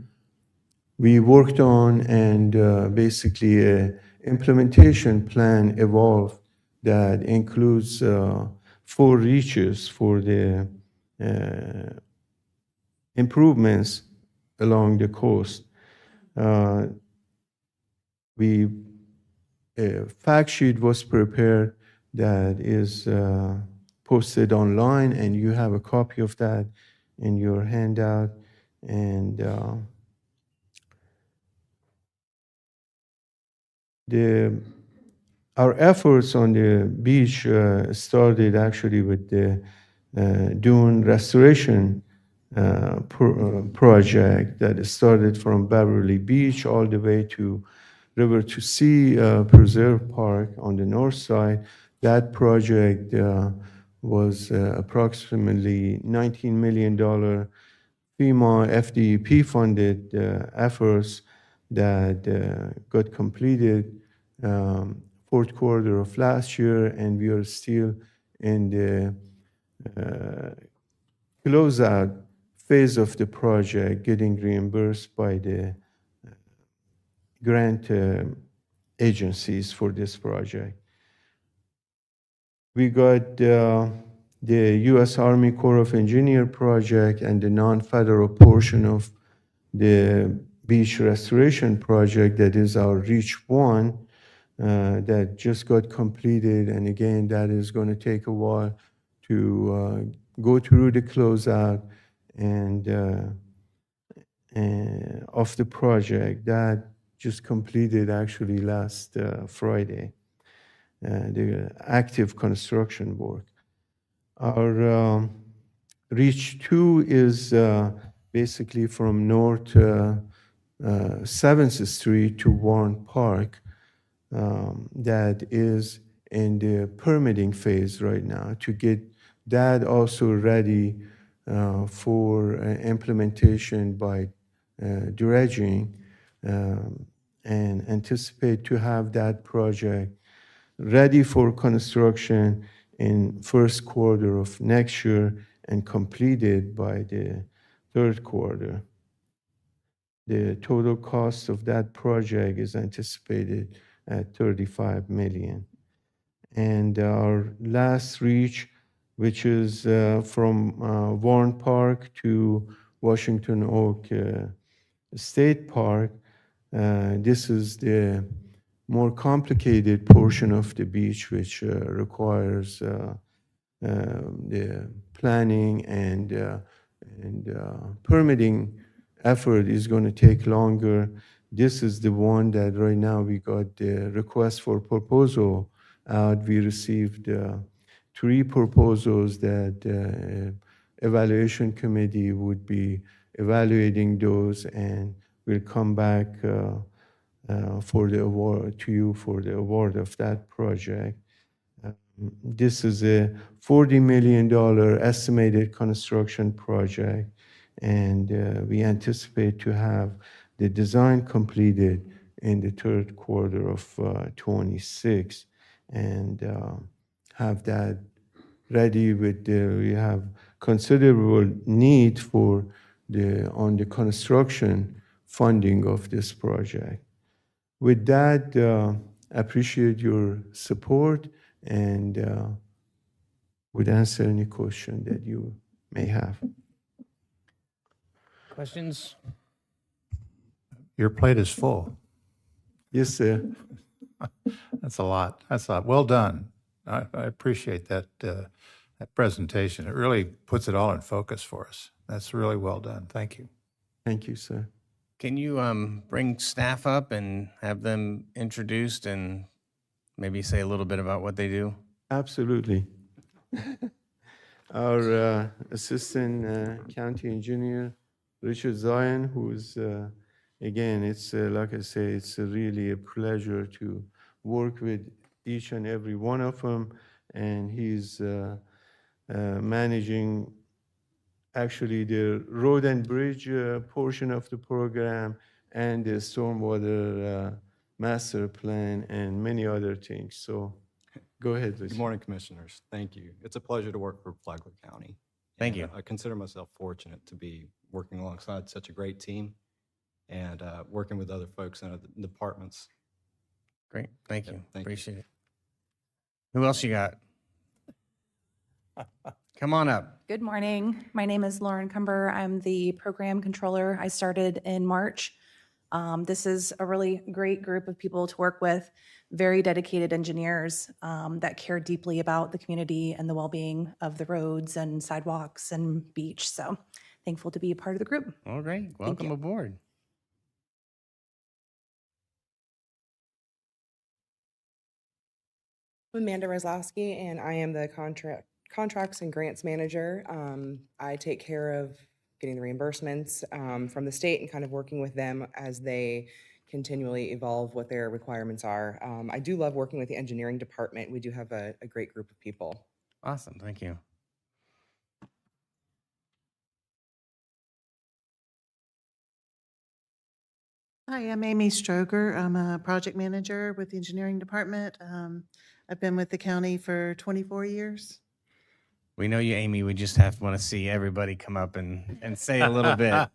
we worked on and basically an implementation plan evolved that includes 4 reaches for the improvements along the coast. A fact sheet was prepared that is posted online, and you have a copy of that in your handout. And our efforts on the beach started actually with the dune restoration project that started from Beverly Beach all the way to River to Sea Preserve Park on the north side. That project was approximately $19 million FEMA FDEP funded efforts that got completed fourth quarter of last year, and we are still in the closeout phase of the project, getting reimbursed by the grant agencies for this project. We got the U.S. Army Corps of Engineer project and the non-federal portion of the beach restoration project that is our Reach 1 that just got completed. And again, that is going to take a while to go through the closeout and of the project. That just completed actually last Friday, the active construction work. Our Reach 2 is basically from North 7th Street to Warren Park. That is in the permitting phase right now to get that also ready for implementation by dredging, and anticipate to have that project ready for construction in first quarter of next year and completed by the third quarter. The total cost of that project is anticipated at $35 million. And our last reach, which is from Warren Park to Washington Oak State Park, this is the more complicated portion of the beach, which requires the planning and permitting effort is going to take longer. This is the one that right now we got the request for proposal out. We received 3 proposals that evaluation committee would be evaluating those, and will come back for the award to you for the award of that project. This is a $40 million estimated construction project, and we anticipate to have the design completed in the third quarter of 26, and have that ready with we have considerable need for on the construction funding of this project. With that, I appreciate your support and would answer any question that you may have. Questions? Your plate is full. Yes, sir. That's a lot. That's a lot. Well done. I appreciate that that presentation. It really puts it all in focus for us. That's really well done. Thank you. Thank you, sir. Can you bring staff up and have them introduced and maybe say a little bit about what they do? Absolutely. Our assistant county engineer, Richard Zion, who's, again, it's like I say, it's really a pleasure to work with each and every one of them. And he's managing actually the road and bridge portion of the program and the stormwater master plan and many other things. So Go ahead, Good please. morning, Commissioners. Thank you. It's a pleasure to work for Flagler County. Thank And you. I consider myself fortunate to be working alongside such a great team and working with other folks in other departments. Great, thank Yeah, you. thank you. Appreciate it. Who else you got? Come on up. Good morning. My name is Lauren Cumber. I'm the program controller. I started in March. This is a really great group of people to work with, very dedicated engineers that care deeply about the community and the well-being of the roads and sidewalks and beach. So thankful to be a part of the group. All right, welcome aboard. I'm Amanda Roslowski, and I am the contracts and grants manager. I take care of getting the reimbursements from the state and kind of working with them as they continually evolve what their requirements are. I do love working with the engineering department. We do have a great group of people. Awesome, thank you. Hi, I'm Amy Stroger. I'm a project manager with the engineering department. I've been with the county for 24 years. We know you, Amy. We just want to see everybody come up and say a little bit.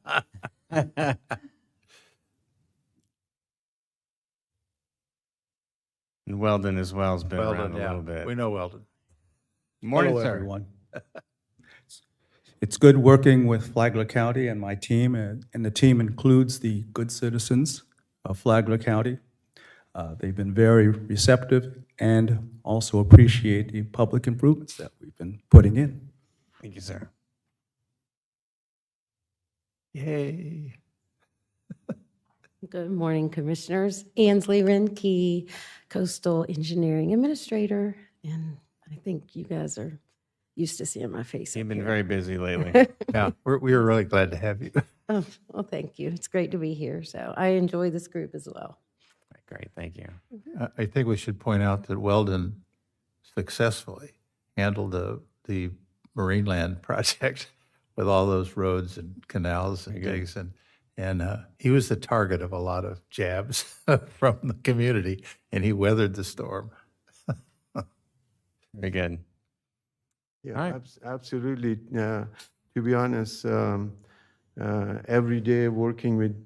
And Weldon as well has been around a little bit. We know Weldon. Morning, Hello, sir. everyone. It's good working with Flagler County and my team, and the team includes the good citizens of Flagler County. They've been very receptive and also appreciate the public improvements that we've been putting in. Thank you, sir. Yay. Good morning, Commissioners. Ansley Renke, Coastal Engineering Administrator, and I think you guys are used to seeing my face. You've up been here. very busy lately. Yeah, we were really glad to have you. Oh, well, thank you. It's great to be here. So I enjoy this group as well. Great, thank you. I think we should point out that Weldon successfully handled the Marineland project with all those roads and canals and digs, and he was the target of a lot of jabs from the community, and he weathered the storm. Very good. Yeah, absolutely. To be honest, every day working with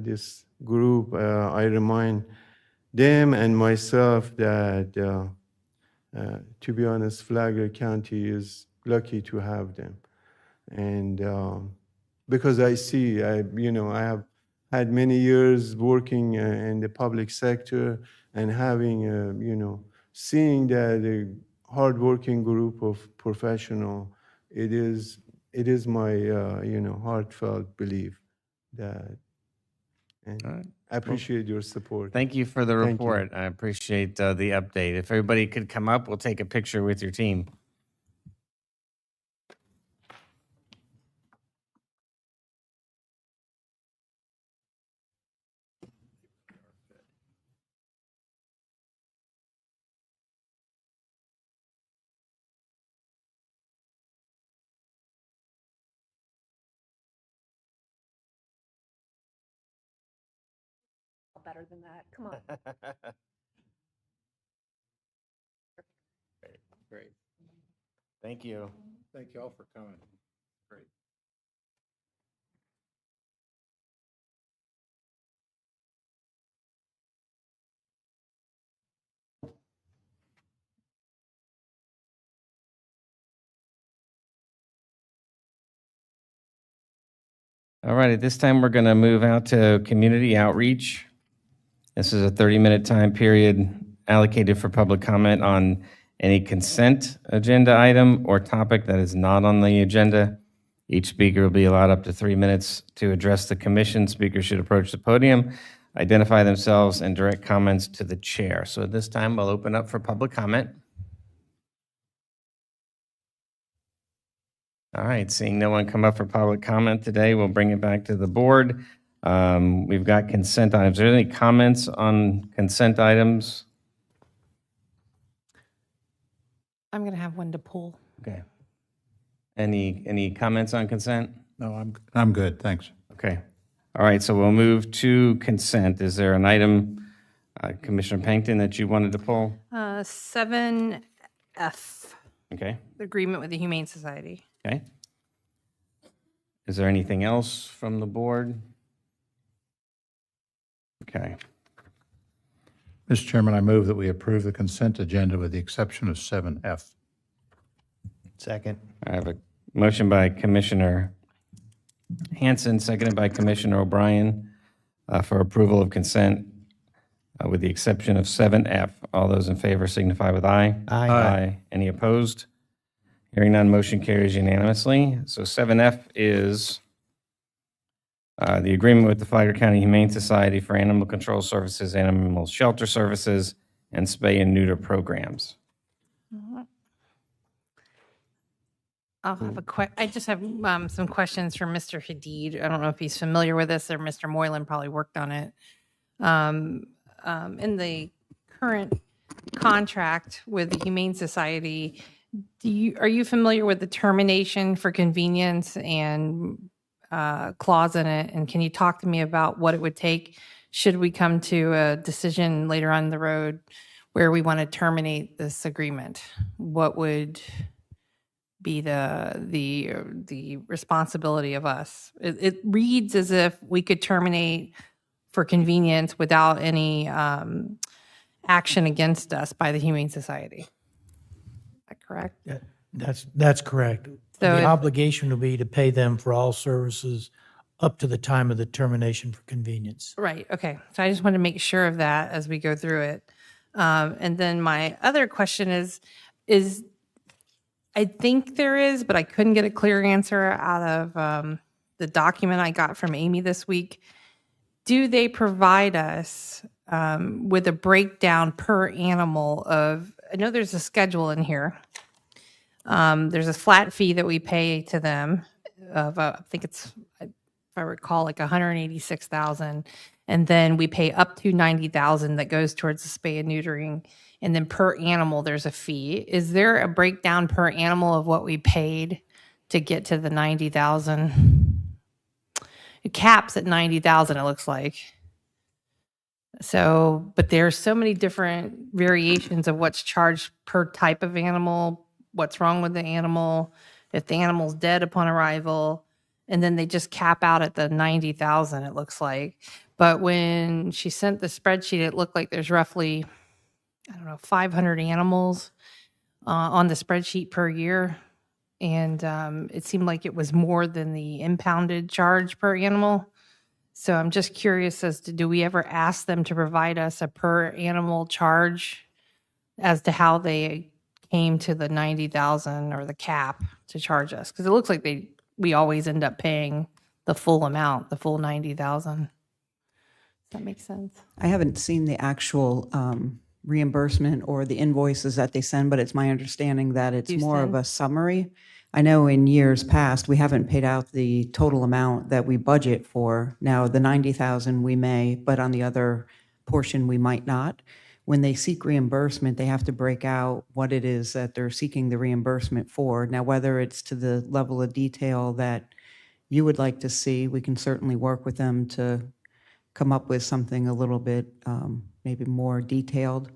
this group, I remind them and myself that, to be honest, Flagler County is lucky to have them. And because I see, I have had many years working in the public sector and having, seeing that a hardworking group of professionals, it is my, heartfelt belief that, and I appreciate your support. Thank you for the Thank you. report. I appreciate the update. If everybody could come up, we'll take a picture with your team. Better than that. Come on. Great. Thank you. Thank you all for coming. Great. All right, at this time, we're going to move out to community outreach. This is a 30-minute time period allocated for public comment on any consent agenda item or topic that is not on the agenda. Each speaker will be allowed up to 3 minutes to address the commission. Speakers should approach the podium, identify themselves, and direct comments to the chair. So at this time, we'll open up for public comment. All right, seeing no one come up for public comment today, we'll bring it back to the board. We've got consent items. Are there any comments on consent items? I'm going to have one to pull. Okay. Any comments on consent? No, I'm good, thanks. Okay. All right, so we'll move to consent. Is there an item Commissioner Pennington, that you wanted to pull? 7F, Okay, the agreement with the Humane Society. okay. Is there anything else from the board? Okay, Mr. Chairman, I move that we approve the consent agenda with the exception of 7F. Second. I have a motion by Commissioner Hanson, seconded by Commissioner O'Brien, for approval of consent with the exception of 7F. All those in favor signify with aye. Aye. Any opposed? Hearing none, motion carries unanimously. So 7F is the agreement with the Flagler County Humane Society for Animal Control Services, Animal Shelter Services, and spay and neuter programs. I'll have I just have some questions for Mr. Hadid. I don't know if he's familiar with this, or Mr. Moylan probably worked on it. In the current contract with the Humane Society, are you familiar with the termination for convenience and clause in it? And can you talk to me about what it would take should we come to a decision later on the road where we want to terminate this agreement? What would be the responsibility of us? It reads as if we could terminate for convenience without any action against us by the Humane Society. Is that correct? Yeah, that's correct. So The if- obligation will be to pay them for all services up to the time of the termination for convenience. Right, okay. So I just want to make sure of that as we go through it. And then my other question is I think there is, but I couldn't get a clear answer out of the document I got from Amy this week. Do they provide us with a breakdown per animal of, I know there's a schedule in here. There's a flat fee that we pay to them of, I think it's, if I recall, like $186,000. And then we pay up to $90,000 that goes towards the spay and neutering. And then per animal, there's a fee. Is there a breakdown per animal of what we paid to get to the $90,000? It caps at $90,000, it looks like. So, but there's so many different variations of what's charged per type of animal, what's wrong with the animal, if the animal's dead upon arrival, and then they just cap out at the $90,000, it looks like. But when she sent the spreadsheet, it looked like there's roughly, 500 animals on the spreadsheet per year. And it seemed like it was more than the impounded charge per animal. So I'm just curious as to, do we ever ask them to provide us a per animal charge as to how they came to the 90,000 or the cap to charge us? Because it looks like we always end up paying the full amount, the full 90,000. Does that make sense? I haven't seen the actual reimbursement or the invoices that they send, but it's my understanding that it's more of a summary. I know in years past, we haven't paid out the total amount that we budget for. Now, the 90,000 we may, but on the other portion, we might not. When they seek reimbursement, they have to break out what it is that they're seeking the reimbursement for. Now, whether it's to the level of detail that you would like to see, we can certainly work with them to come up with something a little bit maybe more detailed.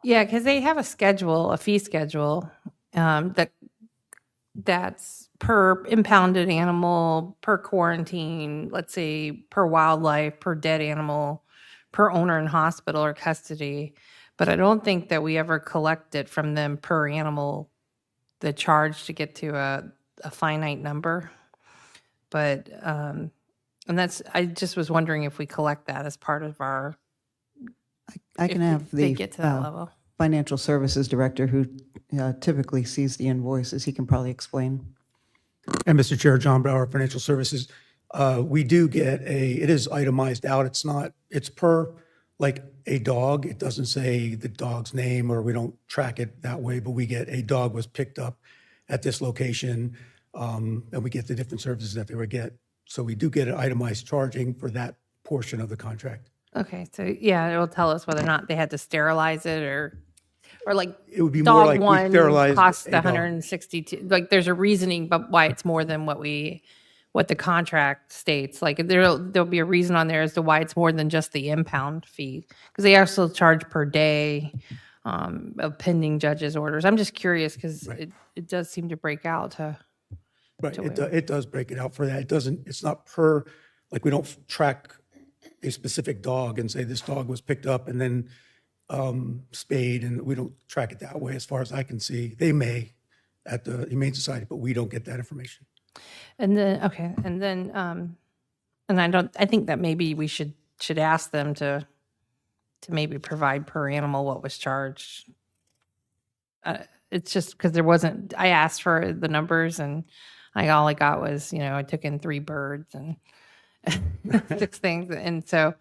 Yeah, because they have a schedule, a fee schedule that's per impounded animal, per quarantine, let's say per wildlife, per dead animal, per owner in hospital or custody. But I don't think that we ever collect it from them per animal, the charge to get to a finite number. But, and that's, I just was wondering if we collect that as part of our, I can if have they the get to that level. financial services director who typically sees the invoices. He can probably explain. And Mr. Chair, John Brower, Financial Services. We do get it is itemized out. It's per like a dog. It doesn't say the dog's name, or we don't track it that way, but we get a dog was picked up at this location, and we get the different services that they would get. So we do get an itemized charging for that portion of the contract. Okay, so yeah, it will tell us whether or not they had to sterilize it or like It would be more dog like we one sterilized costs a dog. 162. Like there's a reasoning but why it's more than what we what the contract states. Like there'll be a reason on there as to why it's more than just the impound fee, because they also charge per day of pending judges' orders. I'm just curious because it does seem to break out to. Right, it does break it out for that. It doesn't, it's not per, like, we don't track a specific dog and say this dog was picked up and then spayed, and we don't track it that way as far as I can see. They may at the Humane Society, but we don't get that information. And then, okay, and then, and I think that maybe we should ask them to maybe provide per animal what was charged. It's just because I asked for the numbers and all I got was, I took in 3 birds and 6 things. And so,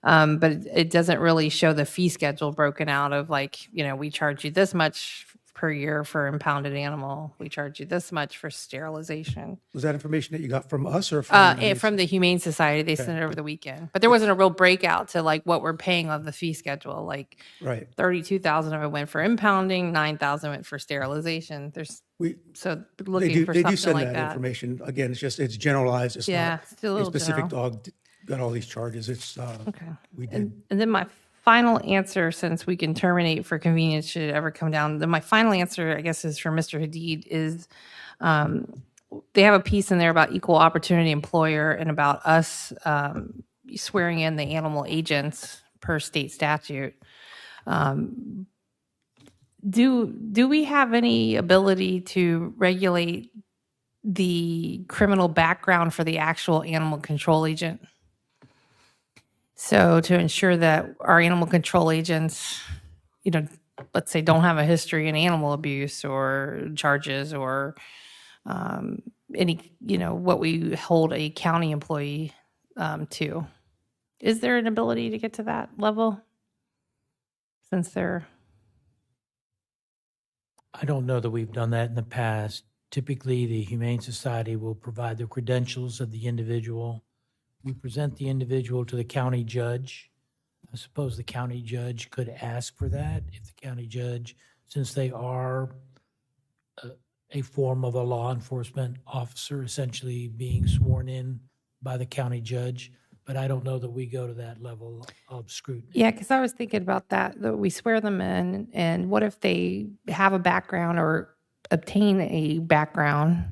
but it doesn't really show the fee schedule broken out of like, we charge you this much per year for impounded animal. We charge you this much for sterilization. Was that information that you got from us or from? From the Humane Society, they sent it over the weekend, but there wasn't a real breakout to like what we're paying on the fee schedule. Like, right, 32,000 of it went for impounding, 9,000 went for sterilization. So looking for they something do send like that that. information. Again, it's generalized. It's Yeah, not it's still a little specific general. dog got all these charges. It's Okay. we did. And then my final answer, since we can terminate for convenience should it ever come down, then my final answer, I guess, is for Mr. Hadid, is they have a piece in there about equal opportunity employer and about us swearing in the animal agents per state statute. Do we have any ability to regulate the criminal background for the actual animal control agent? So to ensure that our animal control agents, let's say don't have a history in animal abuse or charges or any, what we hold a county employee to. Is there an ability to get to that level since they're... I don't know that we've done that in the past. Typically, the Humane Society will provide the credentials of the individual. We present the individual to the county judge. I suppose the county judge could ask for that if the county judge, since they are a form of a law enforcement officer, essentially being sworn in by the county judge. But I don't know that we go to that level of scrutiny. Yeah, because I was thinking about that we swear them in, and what if they have a background or obtain a background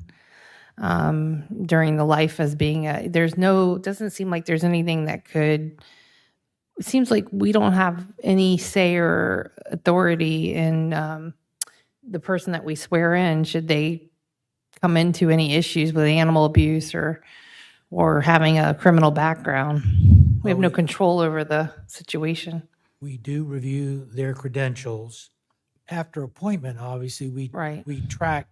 during the life as being doesn't seem like there's anything that could, it seems like we don't have any say or authority in the person that we swear in, should they come into any issues with animal abuse or having a criminal background. We have no control over the situation. We do review their credentials. After appointment, obviously, we track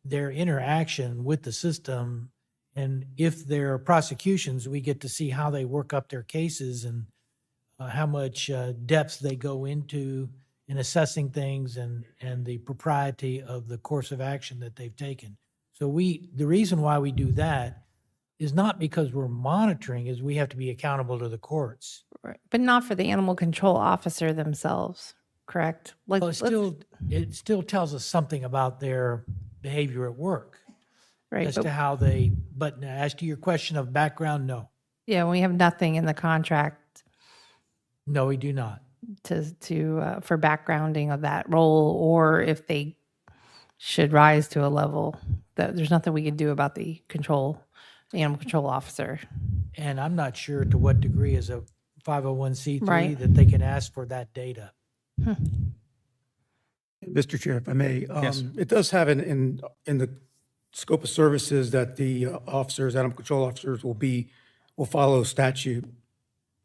their interaction with the system. And if there are prosecutions, we get to see how they work up their cases and how much depth they go into in assessing things and the propriety of the course of action that they've taken. So the reason why we do that is not because we're monitoring, is we have to be accountable to the courts. Right. But not for the animal control officer themselves, correct? Like, Well, it still tells us something about their behavior at work. Right, As but- to how but as to your question of background, no. Yeah, we have nothing in the contract. No, we do not. For backgrounding of that role, or if they should rise to a level that there's nothing we can do about the animal control officer. And I'm not sure to what degree as a 501c3 Right. that they can ask for that data. Mr. Chair, if I may, Yes. it does have in the scope of services that the officers, animal control officers will follow statute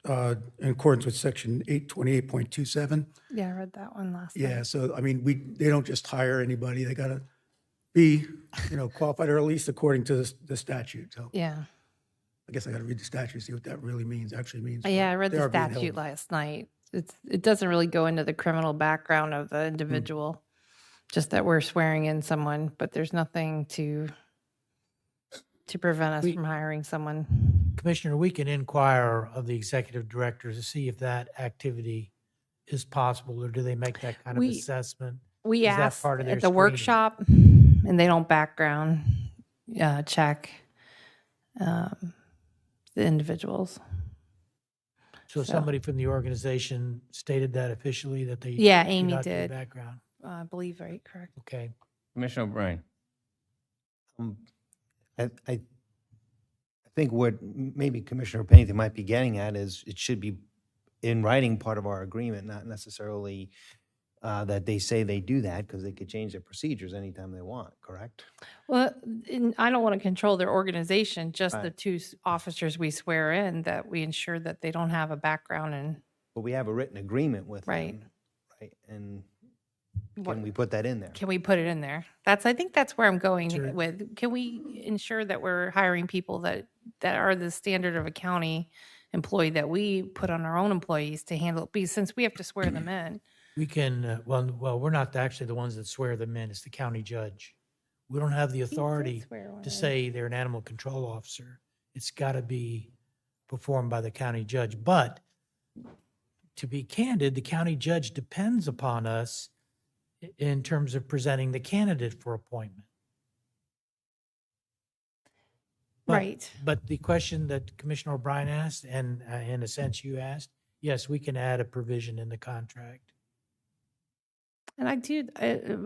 in accordance with section 828.27. Yeah, I read that one last Yeah, night. so I mean, they don't just hire anybody. They got to be, qualified, or at least according to the statute. So Yeah. I guess I got to read the statute, see what that really actually means. Yeah, I read They the are being held. statute last night. It doesn't really go into the criminal background of the individual, just that we're swearing in someone, but there's nothing to prevent us from hiring someone. Commissioner, we can inquire of the executive director to see if that activity is possible, or do they make that kind of We- assessment? We Is that asked part of their at the screening? workshop, and they don't background. check um, the individuals. So somebody from the organization stated that officially, that they Yeah, do Amy not do did. background? I believe, right, correct? Okay. Commissioner O'Brien. I think what maybe Commissioner Pennington might be getting at is it should be in writing part of our agreement, not necessarily that they say they do that, because they could change their procedures anytime they want, correct? Well, I don't want to control their organization, just the Right. two officers we swear in, that we ensure that they don't have a background in. But we have a written agreement with Right. them, right? And What- can we put that in there? Can we put it in there? I think that's where I'm going Sure. with. Can we ensure that we're hiring people that are the standard of a county employee that we put on our own employees to handle, because since we have to swear them in. We can, well, we're not actually the ones that swear them in, it's the county judge. We don't have the authority swear one to in. say they're an animal control officer. It's got to be performed by the county judge. But to be candid, the county judge depends upon us in terms of presenting the candidate for appointment. But- Right. But the question that Commissioner O'Brien asked, and in a sense you asked, yes, we can add a provision in the contract. And I do,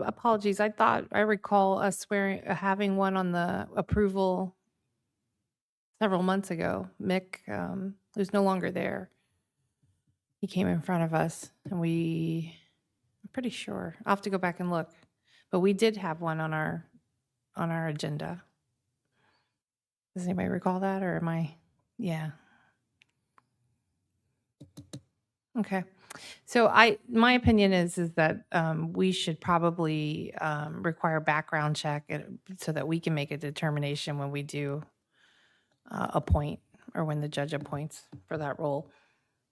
apologies, I recall us swearing, having one on the approval several months ago. Mick, who's no longer there, he came in front of us and I'm pretty sure, I'll have to go back and look, but we did have one on our agenda. Does anybody recall that, or am I? Yeah. Okay. So my opinion is that we should probably require background check so that we can make a determination when we do appoint, or when the judge appoints for that role.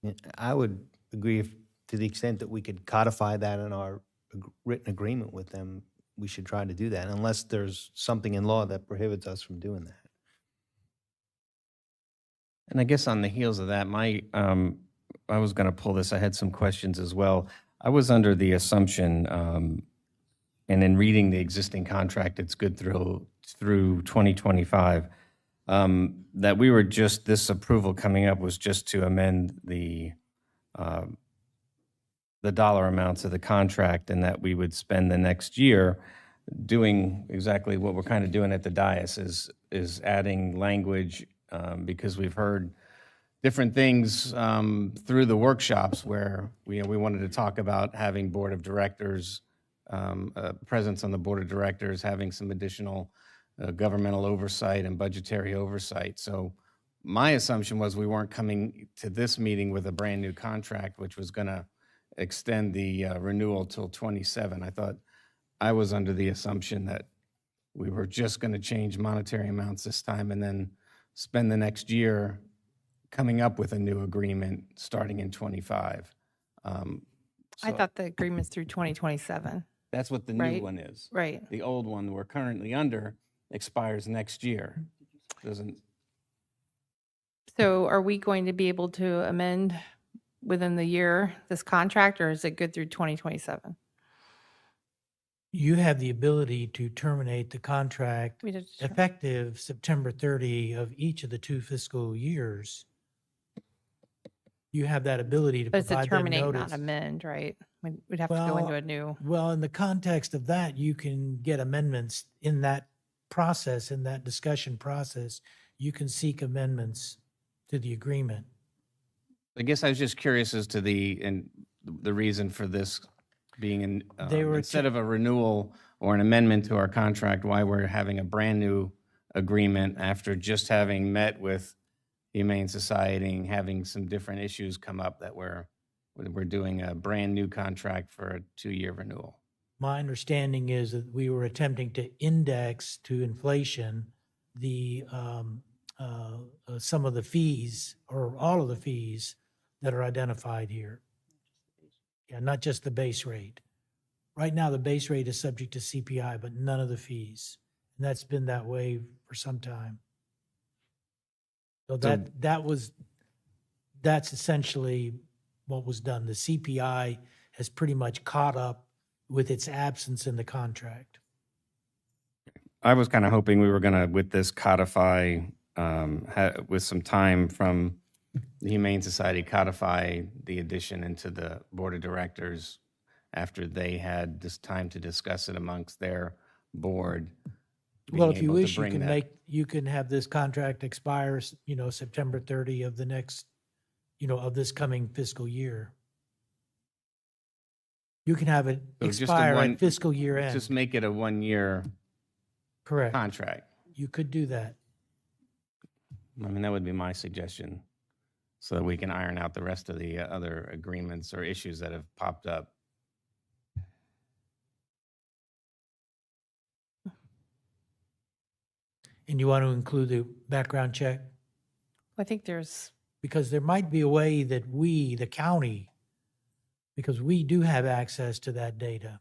Yeah, I would agree to the extent that we could codify that in our written agreement with them, we should try to do that, unless there's something in law that prohibits us from doing that. And I guess on the heels of that, I was going to pull this. I had some questions as well. I was under the assumption, and in reading the existing contract, it's good through 2025, that we were just, this approval coming up was just to amend the dollar amounts of the contract, and that we would spend the next year doing exactly what we're kind of doing at the dais, is adding language, because we've heard different things through the workshops where we wanted to talk about having board of directors, presence on the board of directors, having some additional governmental oversight and budgetary oversight. So my assumption was we weren't coming to this meeting with a brand new contract, which was going to extend the renewal till 27. I was under the assumption that we were just going to change monetary amounts this time and then spend the next year coming up with a new agreement starting in 25. I thought the agreement's through 2027. That's what the new Right. one is. Right. The old one we're currently under expires next year. Doesn't, So are we going to be able to amend within the year this contract, or is it good through 2027? You have the ability to terminate the contract We did- effective September 30 of each of the 2 fiscal years. You have that ability to But it's a provide them terminate, not notice. amend, right? We'd have to go into a new. Well, in the context of that, you can get amendments in that process, in that discussion process. You can seek amendments to the agreement. I guess I was just curious as to the reason for this being They were instead of a renewal or an amendment to our contract, why we're having a brand-new agreement after just having met with Humane Society and having some different issues come up, that we're doing a brand-new contract for a 2-year renewal. My understanding is that we were attempting to index to inflation the some of the fees, or all of the fees that are identified here. Yeah, not just the base rate. Right now, the base rate is subject to CPI, but none of the fees. And that's been that way for some time. So that's essentially what was done. The CPI has pretty much caught up with its absence in the contract. I was kind of hoping we were going to, with this, codify, with some time from the Humane Society, codify the addition into the Board of Directors after they had this time to discuss it amongst their board. Well, being if you able to wish, you bring can that- you can have this contract expire, September 30 of the next, of this coming fiscal year. You can have it So just a expire one- at fiscal year end. Just make it a 1-year Correct. contract. You could do that. I mean, that would be my suggestion, so that we can iron out the rest of the other agreements or issues that have popped up. And you want to include the background check? I think there's, Because there might be a way that we, the county, because we do have access to that data.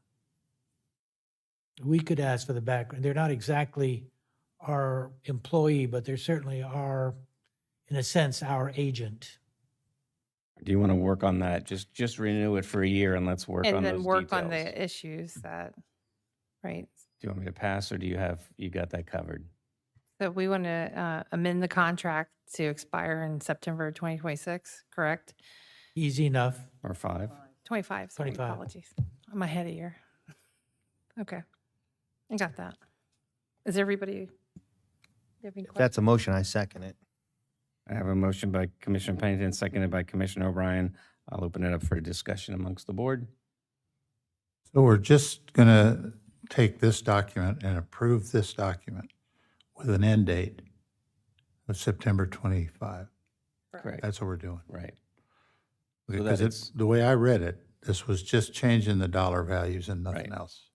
We could ask for the background. They're not exactly our employee, but they certainly are, in a sense, our agent. Do you want to work on that? Just renew it for a year and let's work on and those then work on details. the issues that, right? Do you want me to pass, or do you got that covered? So we want to amend the contract to expire in September 2026, correct? Easy enough. Or 5? 25, sorry, 25. apologies. I'm ahead of you. Okay, I got that. Is everybody? If that's a motion, I second it. I have a motion by Commissioner Pennington, seconded by Commissioner O'Brien. I'll open it up for discussion amongst the board. So we're just going to take this document and approve this document with an end date of September 25. Correct. That's what we're doing. Right. Because that it's, the way I read it, this was just changing the dollar values and nothing Right. else,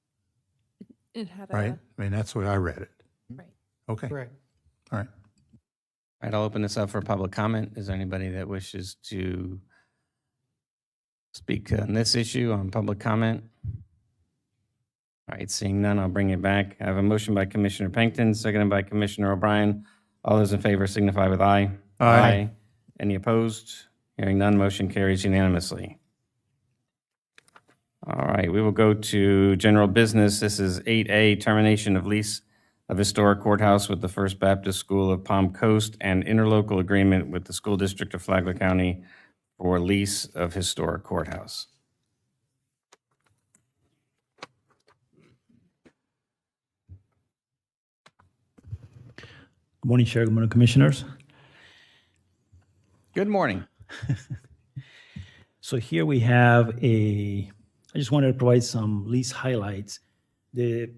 It had right? I mean, that's the way I read it. Right. Okay, all Correct. right. All right, I'll open this up for public comment. Is there anybody that wishes to speak on this issue on public comment? All right, seeing none, I'll bring it back. I have a motion by Commissioner Pennington, seconded by Commissioner O'Brien. All those in favor signify with aye. Aye. Any opposed? Hearing none, motion carries unanimously. All right, we will go to general business. This is 8A, termination of lease of historic courthouse with the First Baptist School of Palm Coast and interlocal agreement with the School District of Flagler County for lease of historic courthouse. Good morning, Chair. Good morning, Commissioners. Good morning. So here we have I just wanted to provide some lease highlights. The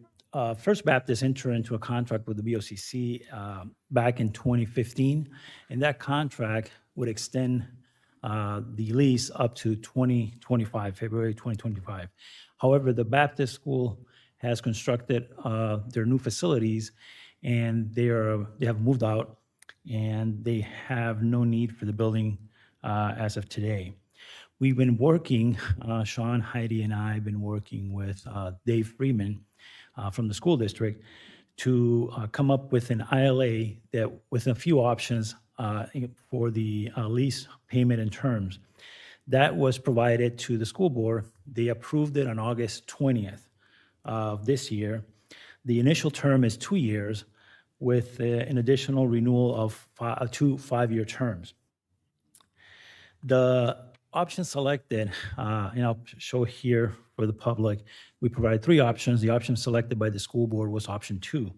First Baptist entered into a contract with the BOCC back in 2015, and that contract would extend the lease up to 2025, February 2025. However, the Baptist school has constructed their new facilities, and they have moved out, and they have no need for the building as of today. We've been working, Sean, Heidi, and I have been working with Dave Freeman from the school district to come up with an ILA that with a few options for the lease payment and terms. That was provided to the school board. They approved it on August 20th of this year. The initial term is 2 years with an additional renewal of 2 5-year terms. The option selected, and I'll show here for the public, we provided 3 options. The option selected by the school board was option 2,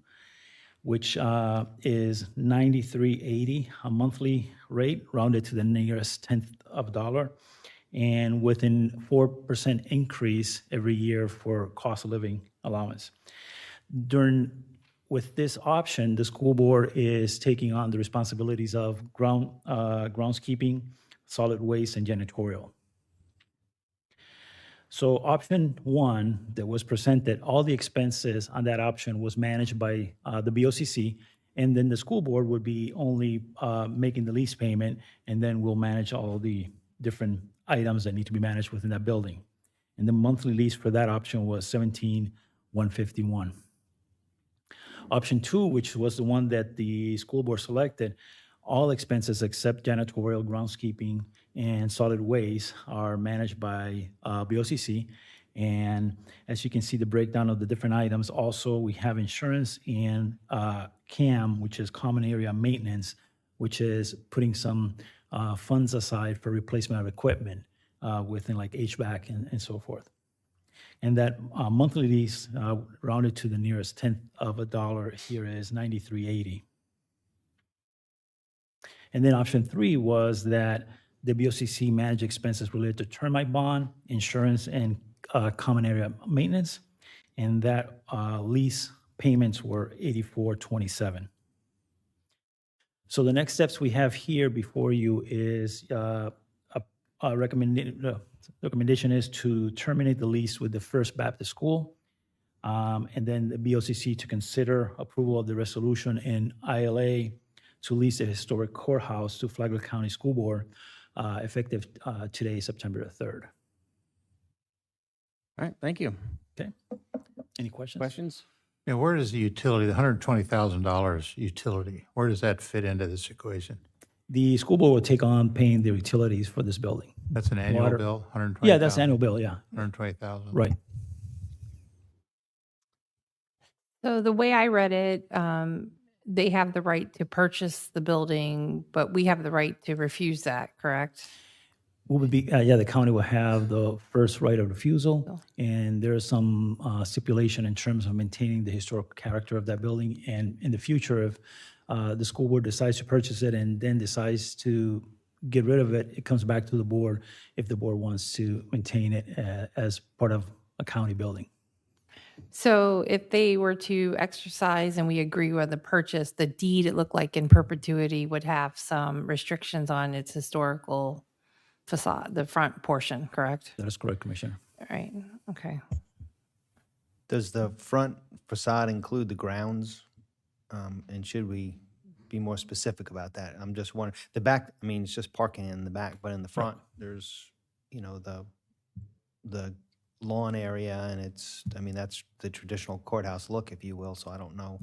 which is $93.80 a monthly rate, rounded to the nearest tenth of a dollar, and with a 4% increase every year for cost of living allowance. With this option, the school board is taking on the responsibilities of groundskeeping, solid waste, and janitorial. So option 1 that was presented, all the expenses on that option was managed by the BOCC, and then the school board would be only making the lease payment, and then we'll manage all the different items that need to be managed within that building. And the monthly lease for that option was $17,151. Option 2, which was the one that the school board selected, all expenses except janitorial, groundskeeping, and solid waste are managed by BOCC, And as you can see, the breakdown of the different items. Also, we have insurance and CAM, which is common area maintenance, which is putting some funds aside for replacement of equipment within like HVAC and so forth. And that monthly lease, rounded to the nearest tenth of a dollar here, is $93.80. And then option 3 was that the BOCC manage expenses related to termite bond, insurance, and common area maintenance. And that lease payments were $84.27. So the next steps we have here before you is recommendation is to terminate the lease with the First Baptist School, and then the BOCC to consider approval of the resolution in ILA to lease the historic courthouse to Flagler County School Board, effective today, September 3rd. All right, thank you. Okay. Any questions? Questions? Yeah, where does the utility, the $120,000 utility, where does that fit into this equation? The school board will take on paying the utilities for this building. That's an annual Water- bill, 120,000? Yeah, that's annual bill, yeah. 120,000? Right. So the way I read it, they have the right to purchase the building, but we have the right to refuse that, correct? What would be, the county will have the first right of refusal, and there is some stipulation in terms of maintaining the historical character of that building. And in the future, if the school board decides to purchase it and then decides to get rid of it, it comes back to the board if the board wants to maintain it as part of a county building. So if they were to exercise and we agree with the purchase, the deed, it looked like in perpetuity, would have some restrictions on its historical facade, the front portion, correct? That is correct, Commissioner. All right, okay. Does the front facade include the grounds? And should we be more specific about that? I'm just wondering, the back, I mean, it's just parking in the back, but in the front, there's, you know, the lawn area, and it's, I mean, that's the traditional courthouse look, if you will, so I don't know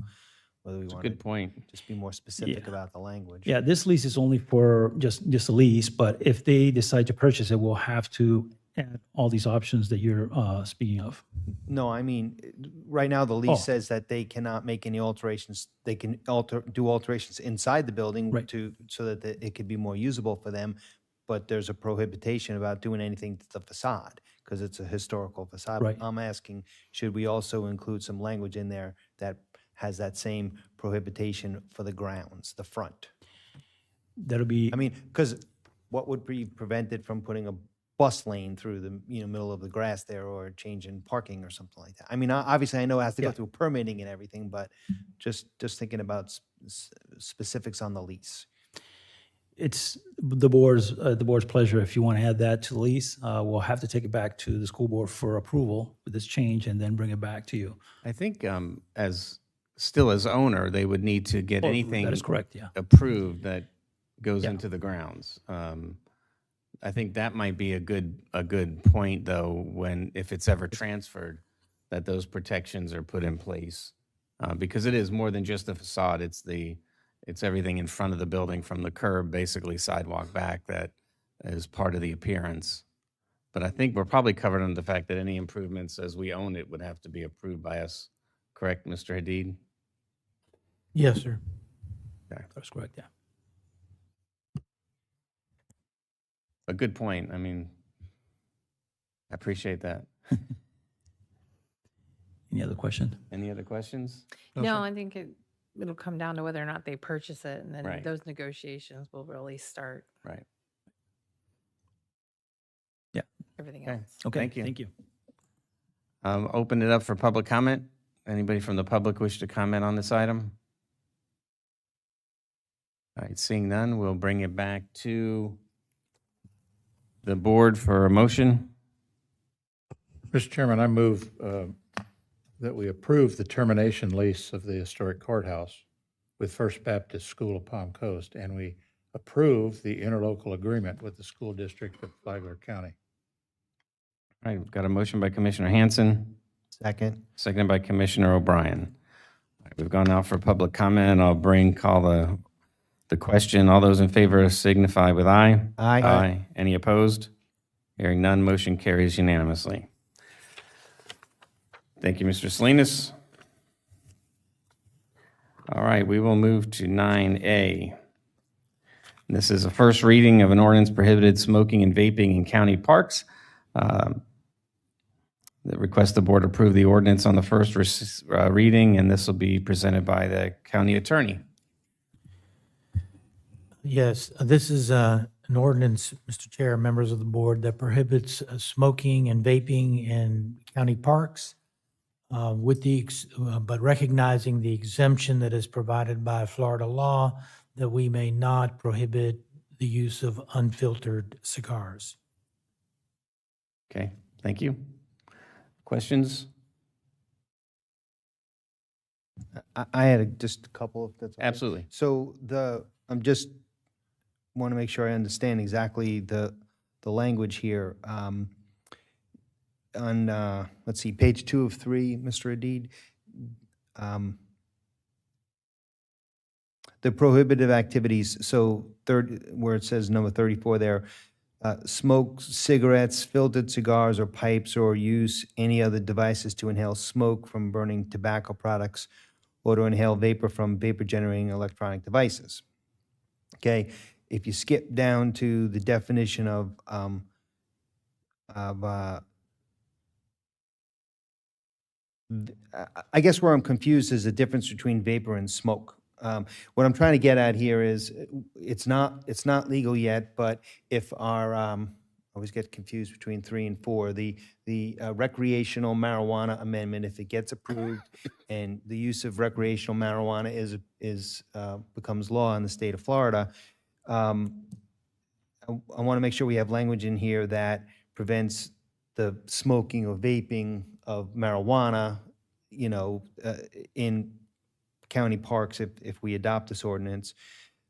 whether we It's a want good to point. just be more specific Yeah. about the language. Yeah, this lease is only for just a lease, but if they decide to purchase it, we'll have to add all these options that you're speaking of. No, I mean, right now, the lease Oh. says that they cannot make any alterations. They can do alterations inside the building Right. so that it could be more usable for them, but there's a prohibition about doing anything to the facade, because it's a historical facade. Right. I'm asking, should we also include some language in there that has that same prohibition for the grounds, the front? That'll be, I mean, because what would be prevented from putting a bus lane through the, middle of the grass there, or changing parking or something like that? I mean, obviously, I know it has to go Yeah. through permitting and everything, but just thinking about specifics on the lease. it's the board's pleasure. If you want to add that to the lease, we'll have to take it back to the school board for approval with this change and then bring it back to you. I think as owner, they would need to get Oh, anything. that is correct, yeah. Approved that goes Yeah. into the grounds. I think that might be a good point, though, if it's ever transferred, that those protections are put in place. Because it is more than just the facade, it's everything in front of the building, from the curb, basically sidewalk back, that is part of the appearance. But I think we're probably covered on the fact that any improvements as we own it would have to be approved by us. Correct, Mr. Hadid? Yes, sir. That's correct, yeah. A good point. I mean, I appreciate that. Any other question? Any other questions? No, I think it'll come down to whether or not they purchase it, and then Right. those negotiations will really start. Right. Yeah. Everything Okay. else. Okay, Thank you. thank you. Open it up for public comment. Anybody from the public wish to comment on this item? All right, seeing none, we'll bring it back to the board for a motion. Mr. Chairman, I move that we approve the termination lease of the historic courthouse with First Baptist School of Palm Coast, and we approve the interlocal agreement with the school district of Flagler County. All right, we've got a motion by Commissioner Hanson, Second. seconded by Commissioner O'Brien. All right, we've gone out for public comment, and I'll call the question. All those in favor signify with aye. Aye. Aye. Any opposed? Hearing none, motion carries unanimously. Thank you, Mr. Salinas. All right, we will move to 9A. This is a first reading of an ordinance prohibited smoking and vaping in county parks. The request the board approve the ordinance on the first reading, and this will be presented by the county attorney. Yes, this is an ordinance, Mr. Chair, members of the board, that prohibits smoking and vaping in county parks, but recognizing the exemption that is provided by Florida law that we may not prohibit the use of unfiltered cigars. Okay, thank you. Questions? I had just a couple, if that's okay. Absolutely. So I'm just want to make sure I understand exactly the language here. On, let's see, page 2 of 3, Mr. Adid, the prohibitive activities, so where it says number 34 there, smoke cigarettes, filtered cigars or pipes, or use any other devices to inhale smoke from burning tobacco products, or to inhale vapor from vapor-generating electronic devices. Okay, if you skip down to the definition of I guess where I'm confused is the difference between vapor and smoke. What I'm trying to get at here is it's not legal yet, but if our I always get confused between 3 and 4. The recreational marijuana amendment, if it gets approved, and the use of recreational marijuana becomes law in the state of Florida, I want to make sure we have language in here that prevents the smoking or vaping of marijuana, in county parks if we adopt this ordinance.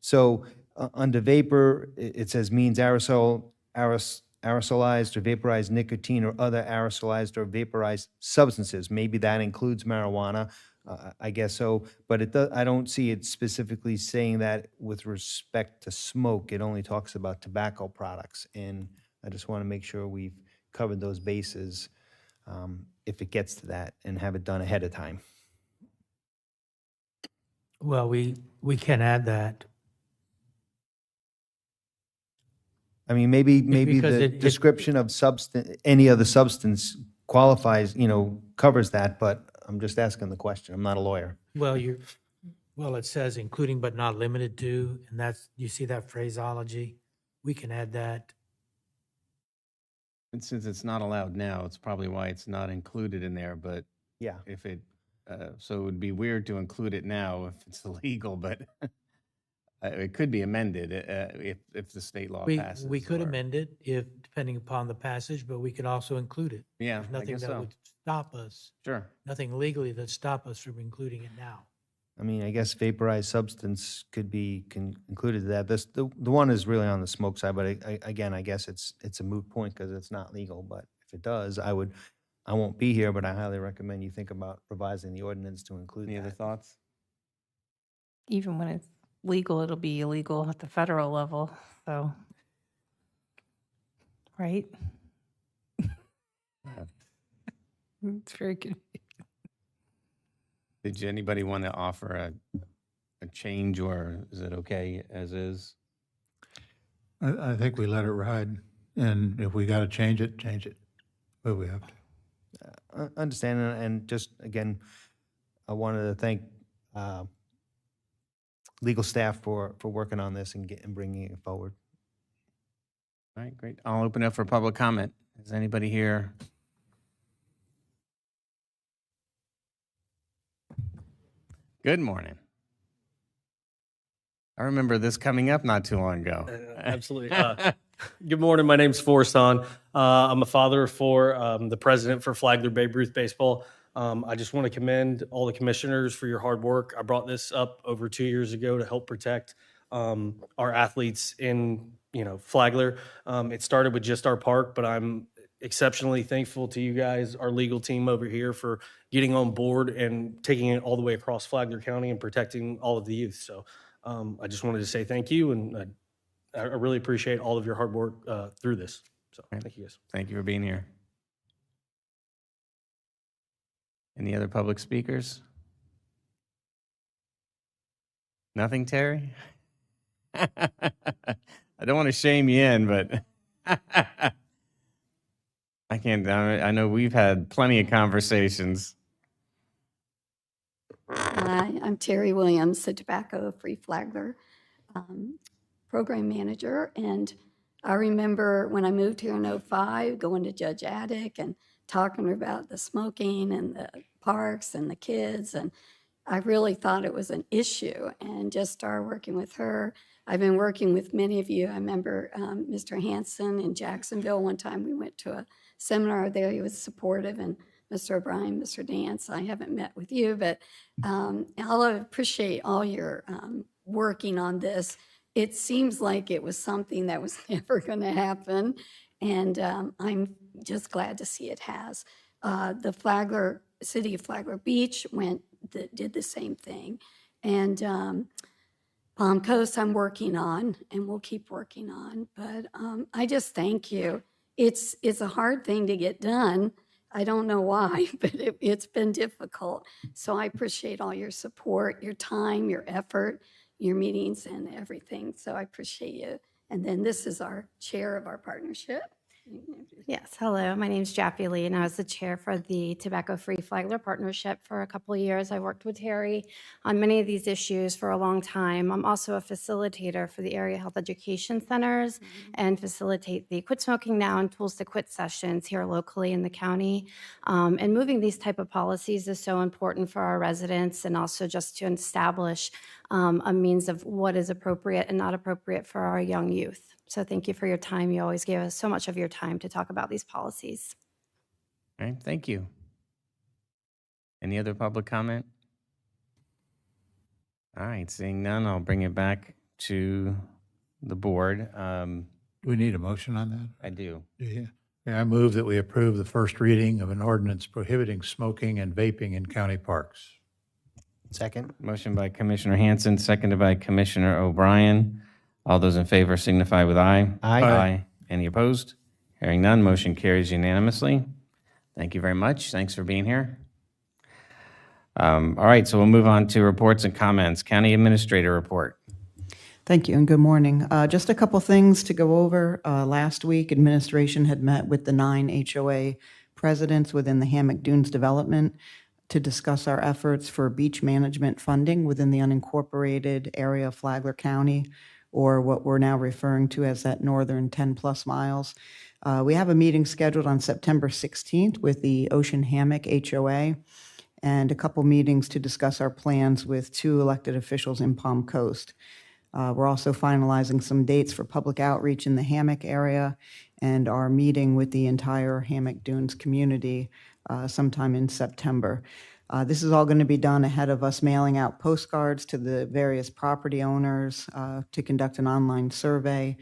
So under vapor, it says means aerosolized or vaporized nicotine or other aerosolized or vaporized substances. Maybe that includes marijuana, I guess so. But I don't see it specifically saying that with respect to smoke. It only talks about tobacco products. And I just want to make sure we've covered those bases if it gets to that, and have it done ahead of time. Well, we can add that. I mean, maybe because the description of substance, any other substance qualifies, covers that, but I'm just asking the question. I'm not a lawyer. Well, it says including but not limited to, and you see that phraseology? We can add that. And since it's not allowed now, it's probably why it's not included in there, but yeah, if it, so it would be weird to include it now if it's illegal, but it could be amended if the state law passes. We could amend it depending upon the passage, but we could also include it. Yeah, There's nothing I guess that so. would stop us. Sure. Nothing legally that stop us from including it now. I mean, I guess vaporized substance could be included in that. The one is really on the smoke side, but again, I guess it's a moot point because it's not legal. But if it does, I won't be here, but I highly recommend you think about revising the ordinance to include Any that. other thoughts? Even when it's legal, it'll be illegal at the federal level, so. Right? It's very good. Did anybody want to offer a change, or is it okay as is? I think we let it ride, and if we got to change it, but we have to. Understand, and just, again, I wanted to thank legal staff for working on this and bringing it forward. All right, great. I'll open up for public comment. Is anybody here? Good morning. I remember this coming up not too long ago. Absolutely. Good morning. My name's Forrest Hahn. I'm a father for the president for Flagler Babe Ruth Baseball. I just want to commend all the commissioners for your hard work. I brought this up over 2 years ago to help protect our athletes in Flagler. It started with just our park, but I'm exceptionally thankful to you guys, our legal team over here, for getting on board and taking it all the way across Flagler County and protecting all of the youth. So I just wanted to say thank you, and I really appreciate all of your hard work through this. So thank you guys. Thank you for being here. Any other public speakers? Nothing, Terry? I don't want to shame you in, but I can't. I know we've had plenty of conversations. Hi, I'm Terry Williams, the Tobacco-Free Flagler Program Manager. And I remember when I moved here in '05, going to Judge Attic and talking about the smoking and the parks and the kids. And I really thought it was an issue and just started working with her. I've been working with many of you. I remember Mr. Hanson in Jacksonville. One time we went to a seminar there. He was supportive, and Mr. O'Brien, Mr. Dance. I haven't met with you, but I'll appreciate all your working on this. It seems like it was something that was never going to happen, and I'm just glad to see it has. The Flagler, City of Flagler Beach did the same thing, and Palm Coast I'm working on, and we'll keep working on. But I just thank you. It's a hard thing to get done. I don't know why, but it's been difficult. So I appreciate all your support, your time, your effort, your meetings, and everything. So I appreciate you. And then this is our chair of our partnership. Yes, hello. My name is Jaffe Lee, and I was the chair for the Tobacco-Free Flagler Partnership for a couple of years. I worked with Terry on many of these issues for a long time. I'm also a facilitator for the area health education centers and facilitate the Quit Smoking Now and Tools to Quit sessions here locally in the county. And moving these type of policies is so important for our residents, and also just to establish a means of what is appropriate and not appropriate for our young youth. So thank you for your time. You always give us so much of your time to talk about these policies. All right, thank you. Any other public comment? All right, seeing none, I'll bring it back to the board. Do we need a motion on that? I do. Yeah. Yeah, I move that we approve the first reading of an ordinance prohibiting smoking and vaping in county parks. Second. Motion by Commissioner Hanson, seconded by Commissioner O'Brien. All those in favor signify with aye. Aye. Any opposed? Hearing none, motion carries unanimously. Thank you very much. Thanks for being here. All right, so we'll move on to reports and comments. County Administrator report. Thank you and good morning. Just a couple things to go over. Last week, administration had met with the 9 HOA presidents within the Hammock Dunes development to discuss our efforts for beach management funding within the unincorporated area of Flagler County, or what we're now referring to as that northern 10-plus miles. We have a meeting scheduled on September 16th with the Ocean Hammock HOA, and a couple meetings to discuss our plans with 2 elected officials in Palm Coast. We're also finalizing some dates for public outreach in the Hammock area, and our meeting with the entire Hammock Dunes community sometime in September. This is all going to be done ahead of us mailing out postcards to the various property owners to conduct an online survey.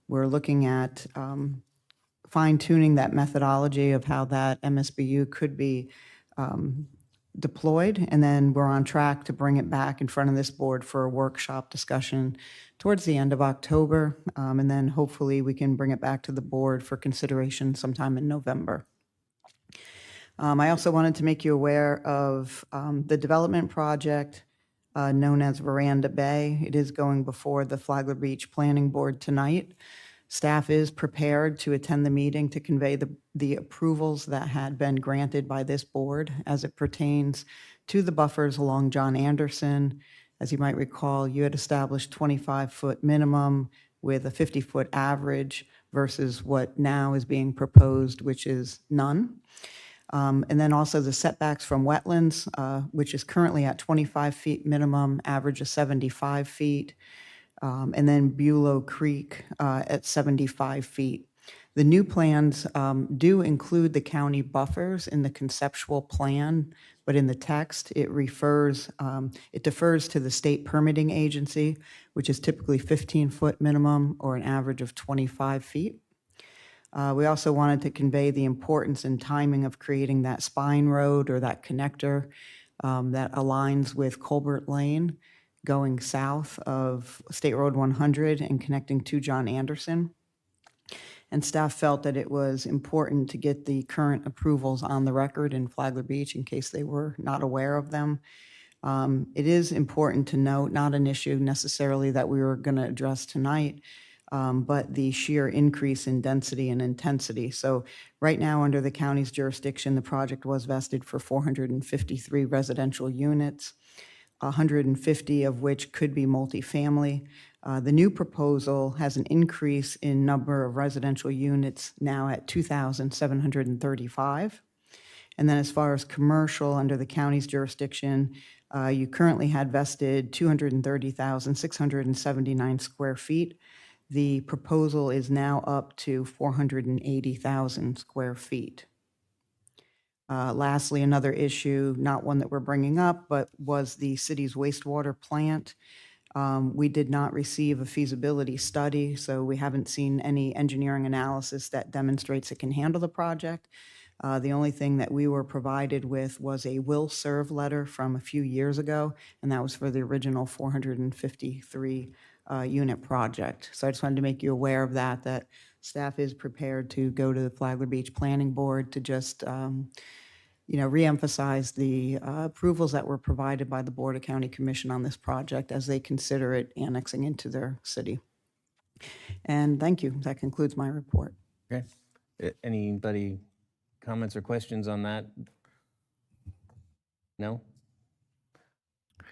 We're looking at fine-tuning that methodology of how that MSBU could be deployed, and then we're on track to bring it back in front of this board for a workshop discussion towards the end of October, and then hopefully we can bring it back to the board for consideration sometime in November. I also wanted to make you aware of the development project known as Veranda Bay. It is going before the Flagler Beach Planning Board tonight. Staff is prepared to attend the meeting to convey the approvals that had been granted by this board as it pertains to the buffers along John Anderson. As you might recall, you had established 25-foot minimum with a 50-foot average versus what now is being proposed, which is none. And then also the setbacks from wetlands, which is currently at 25 feet minimum, average of 75 feet. And then Bulow Creek at 75 feet. The new plans do include the county buffers in the conceptual plan, but in the text, it defers to the state permitting agency, which is typically 15-foot minimum or an average of 25 feet. We also wanted to convey the importance and timing of creating that spine road or that connector that aligns with Colbert Lane, going south of State Road 100 and connecting to John Anderson. and staff felt that it was important to get the current approvals on the record in Flagler Beach in case they were not aware of them. It is important to note, not an issue necessarily that we were going to address tonight, but the sheer increase in density and intensity. So right now, under the county's jurisdiction, the project was vested for 453 residential units, 150 of which could be multifamily. The new proposal has an increase in number of residential units now at 2,735. And then as far as commercial, under the county's jurisdiction, you currently had vested 230,679 square feet. The proposal is now up to 480,000 square feet. Lastly, another issue, not one that we're bringing up, but was the city's wastewater plant. We did not receive a feasibility study, so we haven't seen any engineering analysis that demonstrates it can handle the project. The only thing that we were provided with was a will serve letter from a few years ago, and that was for the original 453 unit project. So I just wanted to make you aware of that, that staff is prepared to go to the Flagler Beach Planning Board to just reemphasize the approvals that were provided by the Board of County Commission on this project as they consider it annexing into their city. And thank you. That concludes my report. Okay. Anybody comments or questions on that? No?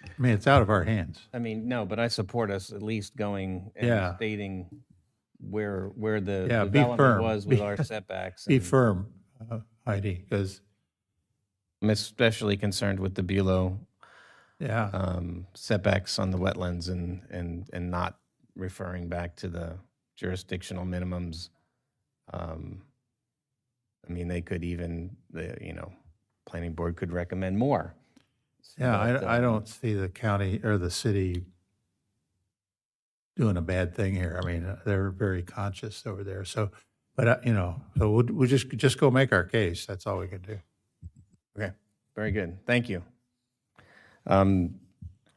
I mean, it's out of our hands. I mean, no, but I support us at least going and Yeah. stating where the Yeah, be development firm. was with our setbacks. Be and firm, Heidi, because, I'm especially concerned with the Bulow yeah, setbacks on the wetlands and not referring back to the jurisdictional minimums. I mean, they could even, planning board could recommend more. yeah, But, I don't see the county or the city doing a bad thing here. I mean, they're very conscious over there. So, but, so we'll just go make our case. That's all we can do. Okay, very good. Thank you. Mr.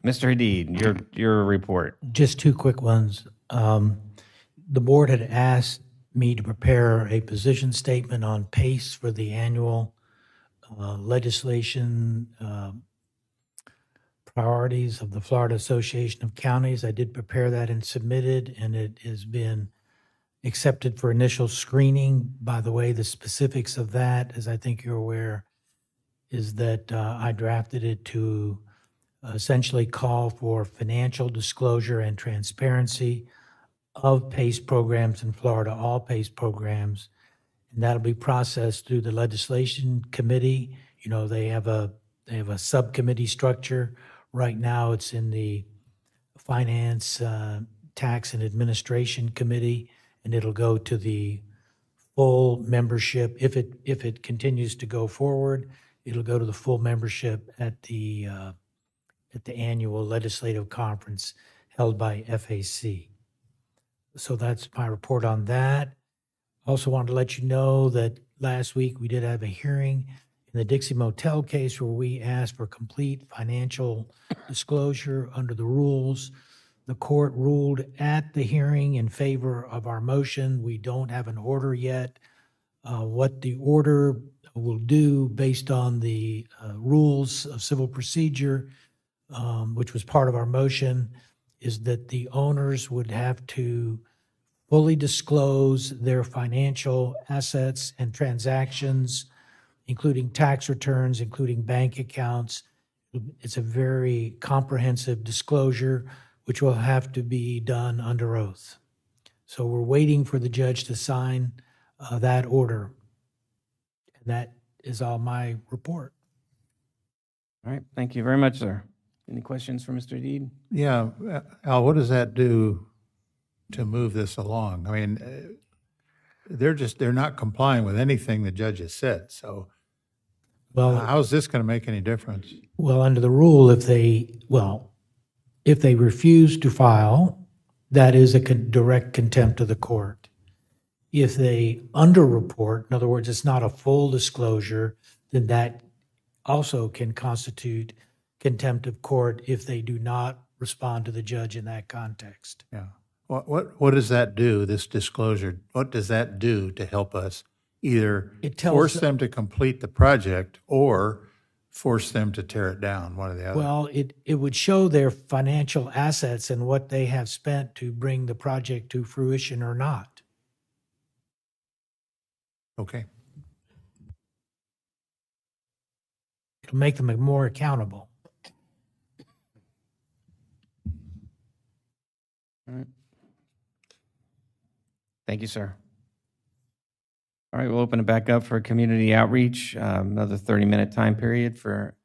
Hadid, your report. Just two quick ones. The board had asked me to prepare a position statement on PACE for the annual legislation priorities of the Florida Association of Counties. I did prepare that and submitted, and it has been accepted for initial screening. By the way, the specifics of that, as I think you're aware, is that I drafted it to essentially call for financial disclosure and transparency of PACE programs in Florida, all PACE programs, and that'll be processed through the legislation committee. They have a subcommittee structure. Right now, it's in the Finance, Tax, and Administration Committee, and it'll go to the full membership. If it continues to go forward, it'll go to the full membership at the annual legislative conference held by FAC. So that's my report on that. Also wanted to let you know that last week we did have a hearing in the Dixie Motel case where we asked for complete financial disclosure under the rules. The court ruled at the hearing in favor of our motion. We don't have an order yet. What the order will do based on the rules of civil procedure, which was part of our motion, is that the owners would have to fully disclose their financial assets and transactions, including tax returns, including bank accounts. It's a very comprehensive disclosure, which will have to be done under oath. So we're waiting for the judge to sign that order. And that is all my report. All right, thank you very much, sir. Any questions for Mr. Hadid? Yeah, Al, what does that do to move this along? I mean, they're not complying with anything the judge has said. So how's this going to make any difference? Well, under the rule, if they refuse to file, that is a direct contempt of the court. If they underreport, in other words, it's not a full disclosure, then that also can constitute contempt of court if they do not respond to the judge in that context. Yeah. What does that do, this disclosure? What does that do to help us either It tells- force them to complete the project or force them to tear it down, one or the other? Well, it would show their financial assets and what they have spent to bring the project to fruition or not. Okay. It'll make them more accountable. All right. Thank you, sir. All right, we'll open it back up for community outreach. Another 30-minute time period for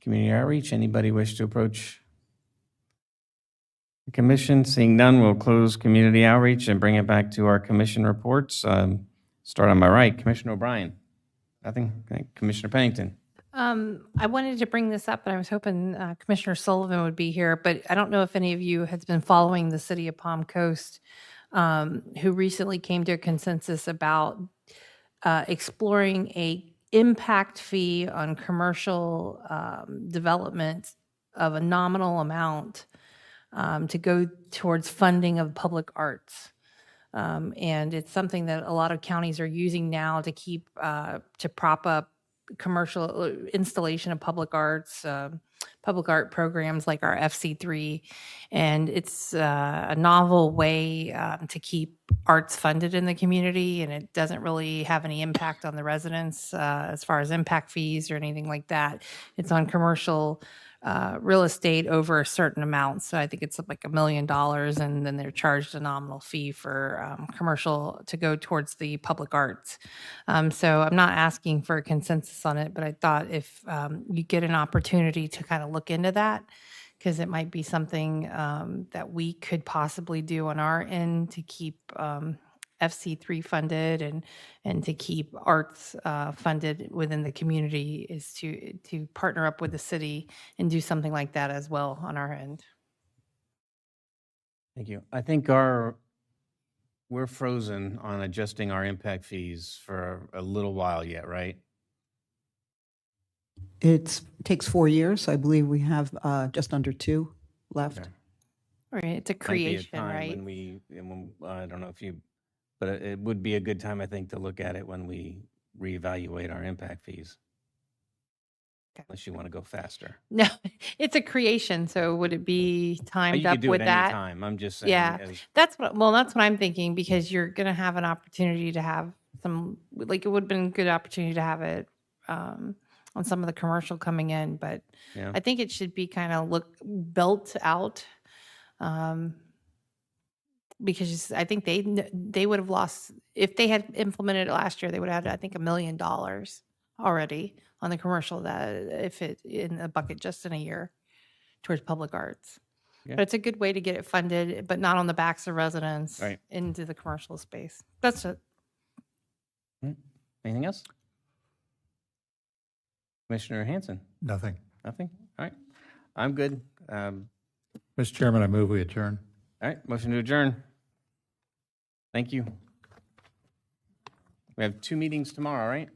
community outreach. Anybody wish to approach the commission? Seeing none, we'll close community outreach and bring it back to our commission reports. Start on my right, Commissioner O'Brien. Nothing? Okay. Commissioner Pennington. I wanted to bring this up, and I was hoping Commissioner Sullivan would be here, but I don't know if any of you has been following the city of Palm Coast, who recently came to a consensus about exploring a impact fee on commercial development of a nominal amount to go towards funding of public arts. And it's something that a lot of counties are using now to keep to prop up commercial installation of public arts, public art programs like our FC3. And it's a novel way to keep arts funded in the community, and it doesn't really have any impact on the residents as far as impact fees or anything like that. It's on commercial real estate over a certain amount. So I think it's like $1 million, and then they're charged a nominal fee for commercial to go towards the public arts. So I'm not asking for a consensus on it, but I thought if you get an opportunity to kind of look into that, because it might be something that we could possibly do on our end to keep FC3 funded and to keep arts funded within the community, is to partner up with the city and do something like that as well on our end. Thank you. I think we're frozen on adjusting our impact fees for a little while yet, right? It takes 4 years. I believe we have just under 2 left. Okay. Right, it's a Might be a creation, time right? when I don't know if you, but it would be a good time, I think, to look at it when we reevaluate our impact fees. Unless you want to go faster. No, it's a creation. So would it be You timed could up do it with that? anytime. I'm just saying. Yeah, as- that's what I'm thinking, because you're going to have an opportunity to have some, like, it would have been a good opportunity to have it on some of the commercial coming in, but Yeah. I think it should be kind of built out. Because I think they would have lost, if they had implemented it last year, they would have had, I think, $1 million already on the commercial, that if it in a bucket just in a year towards public arts. Yeah. But it's a good way to get it funded, but not on the backs of residents Right. into the commercial space. That's it. Anything else? Commissioner Hanson? Nothing. Nothing? All right. I'm good. Mr. Chairman, I move we adjourn. All right, motion to adjourn. Thank you. We have 2 meetings tomorrow, right?